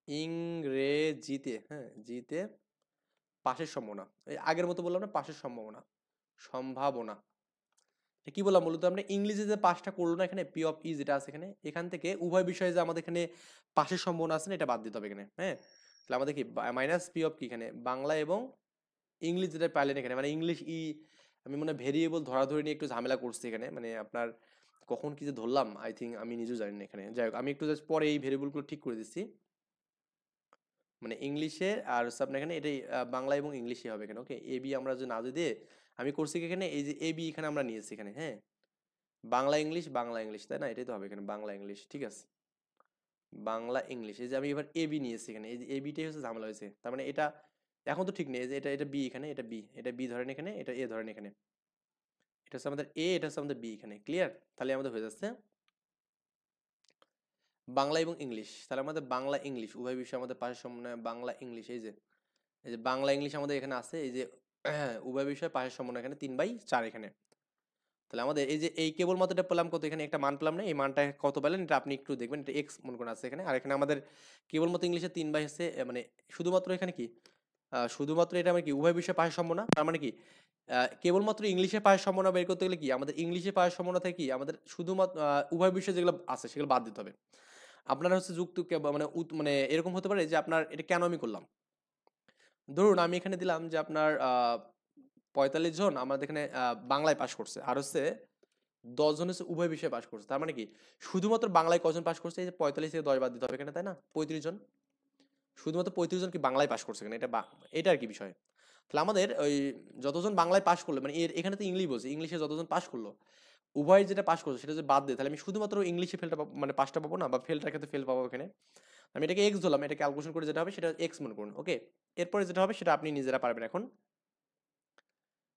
ইংরেজিতে, হ্যাঁ জিতে পাশের সম্ভাবনা, এই আগের মতো বললাম না পাশের সম্ভাবনা সম্ভাবনা, কি বললাম মূলত আমরা ইংলিশে যে পাসটা করলো না এখানে পি অফ ই যেটা আছে এখানে, এখান থেকে উভয় বিষয়ে যে আমাদের এখানে পাশের সম্ভাবনা আছে না এটা বাদ দিতে হবে এখানে, হ্যাঁ। তাহলে আমাদের কি মাইনাস পি অফ কি এখানে বাংলা এবং ইংলিশ যেটা পাইলেন এখানে, মানে ইংলিশ ই আমি মনে ভেরিয়েবল ধরাধরি নিয়ে একটু ঝামেলা করছি এখানে, মানে আপনার কখন কি যে ধরলাম আই থিঙ্ক আমি নিজেও জানি না এখানে, যাই হোক আমি একটু জাস্ট পরে এই ভেরিয়েবলগুলো ঠিক করে দিচ্ছি, মানে ইংলিশে আর হচ্ছে আপনার এখানে এটাই বাংলা এবং ইংলিশে হবে এখানে, ওকে এ বি আমরা যে না দিয়ে আমি করছি কি এখানে এই যে এ বি এখানে আমরা নিয়েছি এখানে, হ্যাঁ বাংলা ইংলিশ তাই না, এটাই তো হবে এখানে বাংলা ইংলিশ, ঠিক আছে বাংলা ইংলিশ, এই যে আমি এবার এ বি নিয়েছি এখানে, এই যে এ বিটাই হচ্ছে ঝামেলা হয়েছে, তার মানে এটা এখন তো ঠিক নেই, এই যে এটা এটা বি এখানে, এটা বি ধরেন এখানে, এটা এ ধরেন এখানে, এটা হচ্ছে আমাদের এ, এটা হচ্ছে আমাদের বি এখানে, ক্লিয়ার, তাহলে আমাদের হয়ে যাচ্ছে বাংলা এবং ইংলিশ, তাহলে আমাদের বাংলা ইংলিশ উভয় বিষয় আমাদের পাশের সম্ভাবনা বাংলা ইংলিশ, এই যে বাংলা ইংলিশ আমাদের এখানে আছে, এই যে হ্যাঁ, উভয় বিষয়ে পাশের সমন্বয় এখানে 3/4 এখানে। তাহলে আমাদের এই যে এই কেবলমাত্র এটা পেলাম কত, এখানে একটা মান পেলাম না, এই মানটা কত পেলেন এটা আপনি একটু দেখবেন, এটা এক্স মনে করেন আছে এখানে, আর এখানে আমাদের কেবলমাত্র ইংলিশে 3/, হচ্ছে মানে শুধুমাত্র এখানে কি শুধুমাত্র এটা মানে কি উভয় বিষয়ে পাশের সম্ভাবনা, তার মানে কি কেবলমাত্র ইংলিশে পাশের সম্ভাবনা বের করতে গেলে কি আমাদের ইংলিশে পাশের সম্ভাবনা থেকে কি আমাদের শুধুমাত্র উভয় বিষয়ে যেগুলো আছে সেগুলো বাদ দিতে হবে। আপনার হচ্ছে যুক্ত মানে মানে এরকম হতে পারে যে আপনার এটা কেন আমি করলাম, ধরুন আমি এখানে দিলাম যে আপনার 45 জন আমাদের এখানে বাংলায় পাশ করছে, আর হচ্ছে 10 জন হচ্ছে উভয় বিষয়ে পাশ করছে, তার মানে কি শুধুমাত্র বাংলায় কজন পাশ করছে, এই যে 45 থেকে 10 বাদ দিতে হবে এখানে, তাই না? 35 জন, শুধুমাত্র 35 জন কি বাংলায় পাশ করছে এখানে, এটা এটা আর কি বিষয়। তাহলে আমাদের ওই যতজন বাংলায় পাশ করলো মানে এখানে তো ইংলিশ বলছে, ইংলিশে যতজন পাশ করলো উভয় যেটা পাশ করছে সেটা যদি বাদ দেয় তাহলে আমি শুধুমাত্র ইংলিশে ফেলটা পাবো, মানে পাসটা পাবো না, বা ফেলটার ক্ষেত্রে ফেল পাবো এখানে। আমি এটাকে এক্স ধরলাম, এটা ক্যালকুলেশন করে যেটা হবে সেটা এক্স মনে করুন, ওকে। এরপরে যেটা হবে সেটা আপনি নিজেরা পারবেন এখন।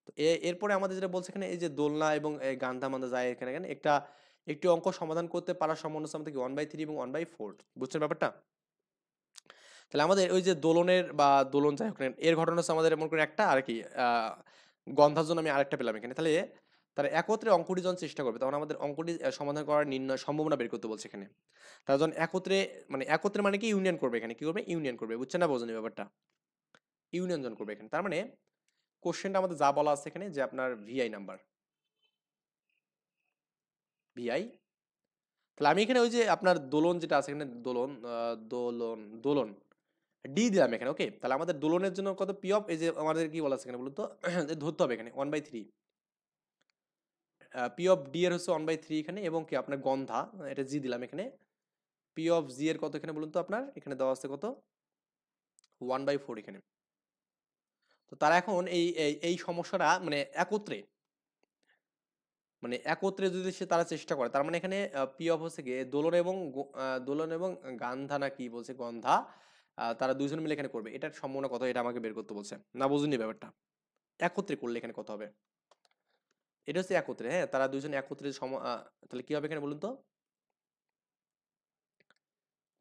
তো এরপরে আমাদের যেটা বলছে এখানে এই যে দোলনা এবং গান্ধা মান্ধা যায় এখানে এখানে একটা একটি অঙ্ক সমাধান করতে পারার সম্ভাবনা হচ্ছে আমাদের কি 1/3 এবং 1/4, বুঝছেন ব্যাপারটা? তাহলে আমাদের ওই যে দোলনের বা দোলন যাই হোক না, এর ঘটনা হচ্ছে আমাদের মনে করেন একটা, আর কি গন্ধার জন্য আমি আরেকটা পেলাম এখানে, তাহলে তারা একত্রে অঙ্কটি যখন চেষ্টা করবে তখন আমাদের অঙ্কটি সমাধান করার নির্ণয় সম্ভাবনা বের করতে বলছে এখানে। তারা যখন একত্রে মানে একত্রে মানে কি ইউনিয়ন করবে, এখানে কি করবে ইউনিয়ন করবে, বুঝছেন না বোঝেন এই ব্যাপারটা? ইউনিয়ন যখন করবে এখানে, তার মানে কোশ্চেনটা আমাদের যা বলা আছে এখানে যে আপনার ভিআই নাম্বার, ভিআই। তাহলে আমি এখানে ওই যে আপনার দোলন যেটা আছে এখানে দোলন দোলন দোলন ডি দিলাম এখানে, ওকে। তাহলে আমাদের দোলনের জন্য কত পি অফ, এই যে আমাদের কি বলা আছে এখানে বলুন তো ধরতে হবে এখানে 1/3, পি অফ ডি এর হচ্ছে 1/3 এখানে, এবং কি আপনার গন্ধা এটা জি দিলাম এখানে, পি অফ জি এর কত এখানে বলুন তো, আপনার এখানে দেওয়া আছে কত 1/4 এখানে। তো তারা এখন এই এই এই সমস্যাটা মানে একত্রে মানে একত্রে যদি সে তারা চেষ্টা করে, তার মানে এখানে পি অফ হচ্ছে গিয়ে দোলন এবং দোলন এবং গান্ধা না কি বলছে গন্ধা, তারা দুইজন মিলে এখানে করবে, এটার সম্ভাবনা কত এটা আমাকে বের করতে বলছে, না বুঝুনি ব্যাপারটা? একত্রে করলে এখানে কত হবে, এটা হচ্ছে একত্রে, হ্যাঁ তারা দুইজন একত্রে তাহলে কি হবে এখানে বলুন তো,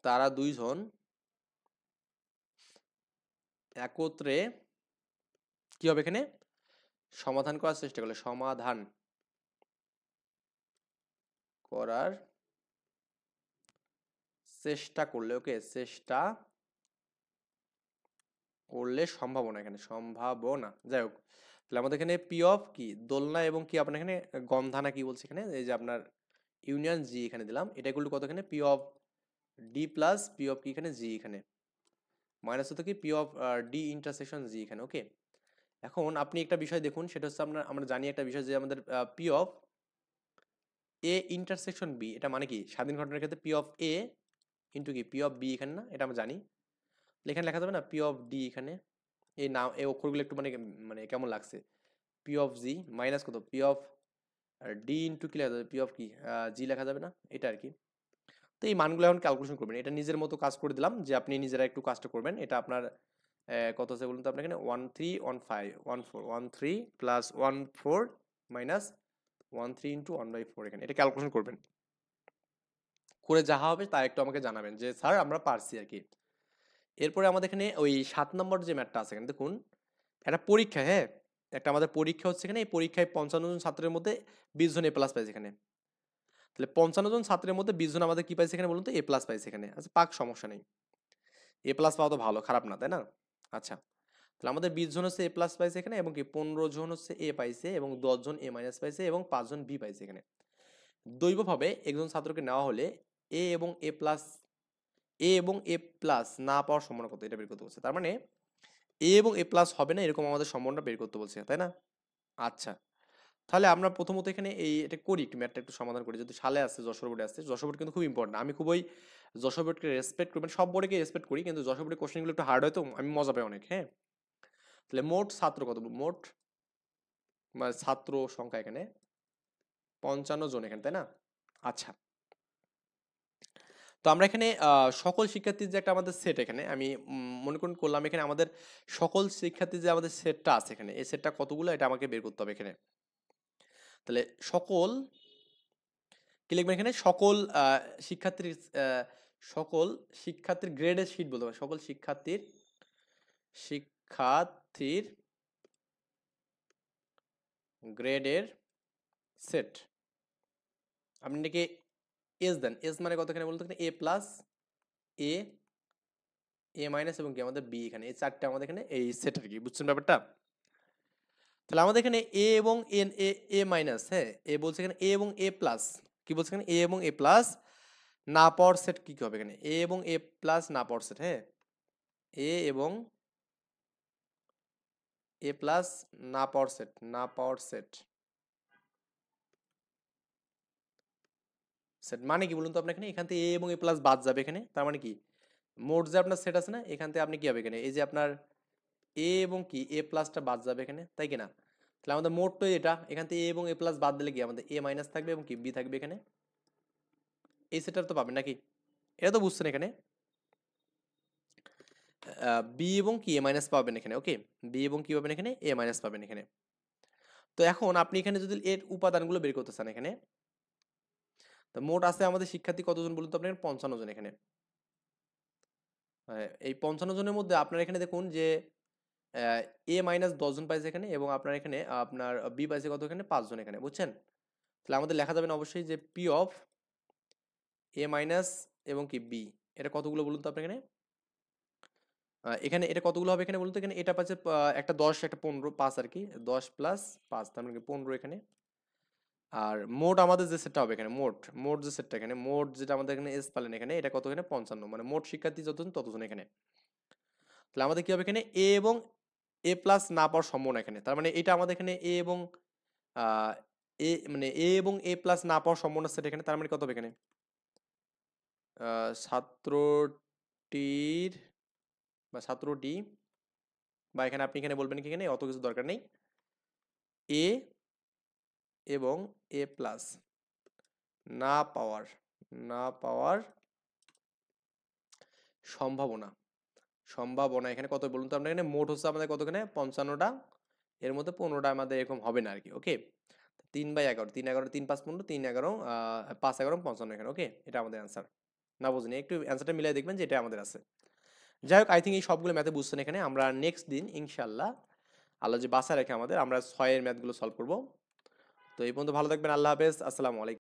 তারা দুইজন একত্রে কি হবে এখানে সমাধান করার চেষ্টা করলে, সমাধান করার চেষ্টা করলে, ওকে, চেষ্টা করলে সম্ভাবনা, এখানে সম্ভাবনা যাই হোক। তাহলে আমাদের এখানে পি অফ কি দোলনা এবং কি আপনার এখানে গন্ধানা কি বলছে এখানে, এই যে আপনার ইউনিয়ন জি এখানে দিলাম, এটা গুলো কত এখানে P of D plus P of কি এখানে জি এখানে মাইনাস হতো কি পি অফ ডি ইন্টারসেকশন জি এখানে, ওকে। এখন আপনি একটা বিষয় দেখুন, সেটা হচ্ছে আপনার আমরা জানি একটা বিষয় যে আমাদের P of A intersection B, এটা মানে কি স্বাধীন ঘটনার ক্ষেত্রে পি অফ এ ইন্টু কি পি অফ বি এখানে, না এটা আমরা জানি। এখানে লেখা যাবে না পি অফ ডি এখানে, এই নাম এই অক্ষরগুলো একটু মানে মানে কেমন লাগছে, পি অফ জি মাইনাস কত পি অফ ডি ইন্টু কি লেখা যাবে পি অফ কি জি লেখা যাবে না, এটা আর কি। তো এই মানগুলো এখন ক্যালকুলেশন করবেন, এটা নিজের মতো কাজ করে দিলাম যে আপনি নিজেরা একটু কাজটা করবেন। এটা আপনার কত আছে বলুন তো, আপনার এখানে 13 প্লাস 14 মাইনাস 13 ইন্টু 1/4 এখানে, এটা ক্যালকুলেশন করবেন, করে যা হবে তা একটু আমাকে জানাবেন যে স্যার আমরা পারছি আর কি। এরপরে আমাদের এখানে ওই 7 নম্বর যে ম্যাথটা আছে এখানে দেখুন, একটা পরীক্ষা, হ্যাঁ একটা আমাদের পরীক্ষা হচ্ছে এখানে, এই পরীক্ষায় 55 জন ছাত্রের মধ্যে 20 জন এ প্লাস পাইছে এখানে। তাহলে 55 জন ছাত্রের মধ্যে 20 জন আমাদের কি পাইছে এখানে বলুন তো, এ প্লাস পাইছে এখানে, আচ্ছা পাক সমস্যা নেই, এ প্লাস পাওয়া তো ভালো, খারাপ না তাই না? আচ্ছা, তাহলে আমাদের 20 জন হচ্ছে এ প্লাস পাইছে এখানে, এবং কি 15 জন হচ্ছে এ পাইছে, এবং 10 জন এ মাইনাস পাইছে, এবং 5 জন বি পাইছে এখানে। দৈবভাবে একজন ছাত্রকে নেওয়া হলে এ এবং এ প্লাস না পাওয়ার সম্ভাবনা কত এটা বের করতে বলছে, তার মানে এ এবং এ প্লাস হবে না এরকম আমাদের সম্ভাবনা বের করতে বলছে, তাই না? আচ্ছা, তাহলে আমরা প্রথমত এখানে এই এটা করি, একটু ম্যাথটা একটু সমাধান করি, যদি সালে আসছে যশোর বোর্ডে আসছে, যশোর বোর্ড কিন্তু খুব ইম্পর্টেন্ট, আমি খুবই যশোর বোর্ডকে রেসপেক্ট করি, মানে সব বোর্ডকে রেসপেক্ট করি, কিন্তু যশোর বোর্ডের কোশ্চেনগুলো একটু হার্ড হয় তো আমি মজা পাই অনেক, হ্যাঁ। তাহলে মোট ছাত্র কত, মোট মানে ছাত্র সংখ্যা এখানে 55 জন এখানে, তাই না? আচ্ছা, তো আমরা এখানে সকল শিক্ষার্থীর যে একটা আমাদের সেট, এখানে আমি মনে করলাম এখানে আমাদের সকল শিক্ষার্থীর যে আমাদের সেটটা আছে এখানে, এই সেটটা কতগুলো এটা আমাকে বের করতে হবে এখানে। তাহলে সকল কি লিখবেন এখানে, সকল শিক্ষার্থীর সকল শিক্ষার্থীর গ্রেডের শীট বলতে হবে, সকল শিক্ষার্থীর শিক্ষার্থীর গ্রেডের সেট। আপনি এটাকে এস দেন, এস মানে কত এখানে বলতে এ প্লাস এ, এ মাইনাস এবং কি আমাদের বি, এখানে এই চারটে আমাদের এখানে এই সেট আর কি, বুঝছেন ব্যাপারটা? তাহলে আমাদের এখানে এ এবং এন এ, এ মাইনাস, হ্যাঁ এ বলছে এখানে এ এবং এ প্লাস, কি বলছে এখানে এ এবং এ প্লাস না পাওয়ার সেট কি কি হবে এখানে, এ এবং এ প্লাস না পাওয়ার সেট, হ্যাঁ এ এবং এ প্লাস না পাওয়ার সেট, না পাওয়ার সেট, সেট মানে কি বলুন তো আপনি, এখানে এখান থেকে এ এবং এ প্লাস বাদ যাবে এখানে, তার মানে কি মোট যে আপনার সেট আছে না, এখান থেকে আপনি কি হবে এখানে এই যে আপনার এ এবং কি এ প্লাসটা বাদ যাবে এখানে, তাই কি না? তাহলে আমাদের মোট তো এটা, এখান থেকে এ এবং এ প্লাস বাদ দিলে কি আমাদের এ মাইনাস থাকবে এবং কি বি থাকবে এখানে, এই সেটটা তো পাবেন নাকি? এটা তো বুঝছেন এখানে বি এবং কি এ মাইনাস পাবেন এখানে, ওকে বি এবং কি পাবেন এখানে এ মাইনাস পাবেন এখানে। তো এখন আপনি এখানে যদি এর উপাদানগুলো বের করতে চান এখানে, তো মোট আছে আমাদের শিক্ষার্থী কতজন বলুন তো আপনার, 55 জন এখানে। এই 55 জনের মধ্যে আপনার এখানে দেখুন যে এ মাইনাস 10 জন পাইছে এখানে, এবং আপনার এখানে আপনার বি পাইছে কত এখানে 5 জন এখানে, বুঝছেন? তাহলে আমাদের লেখা যাবে না অবশ্যই যে পি অফ এ মাইনাস এবং কি বি, এটা কতগুলো বলুন তো আপনি এখানে, এখানে এটা কতগুলো হবে এখানে বলুন তো, এখানে এটা পাচ্ছে একটা 10 একটা 15 5 আর কি, 10 প্লাস 5 তার মানে কি 15 এখানে। আর মোট আমাদের যে সেটটা হবে এখানে, মোট মোট যে সেটটা এখানে, মোট যেটা আমাদের এখানে এস পালেন এখানে, এটা কত এখানে 55, মানে মোট শিক্ষার্থী যতজন ততজন এখানে। তাহলে আমাদের কি হবে এখানে এ এবং এ প্লাস না পাওয়ার সম্ভাবনা এখানে, তার মানে এটা আমাদের এখানে এ এবং আহ, এ মানে এ এবং এ প্লাস না পাওয়ার সম্ভাবনা সেট এখানে, তার মানে কত হবে এখানে ছাত্রটির বা ছাত্রটি, বা এখানে আপনি এখানে বলবেন কি এখানে অত কিছু দরকার নেই, এ এবং এ প্লাস না পাওয়ার, না পাওয়ার সম্ভাবনা, সম্ভাবনা এখানে কত বলুন তো আপনার, এখানে মোট হচ্ছে আমাদের কতখানে 55টা, এর মধ্যে 15টা আমাদের এরকম হবে না আর কি, ওকে 3/11, 3/11, 3 5 15, 3/11 5/11 55 এখানে, ওকে এটা আমাদের অ্যান্সার। না বুঝিনি, একটু অ্যান্সারটা মিলাই দেখবেন যে এটা আমাদের আছে। যাই হোক, আই থিঙ্ক এই সবগুলো ম্যাথে বুঝছেন এখানে। আমরা নেক্সট দিন ইনশাল্লাহ আল্লাহ যে বাসা রেখে আমাদের, আমরা 6 এর ম্যাথগুলো সলভ করব। তো এই পর্যন্ত ভালো থাকবেন, আল্লাহ হাফেজ, আসসালামু আলাইকুম।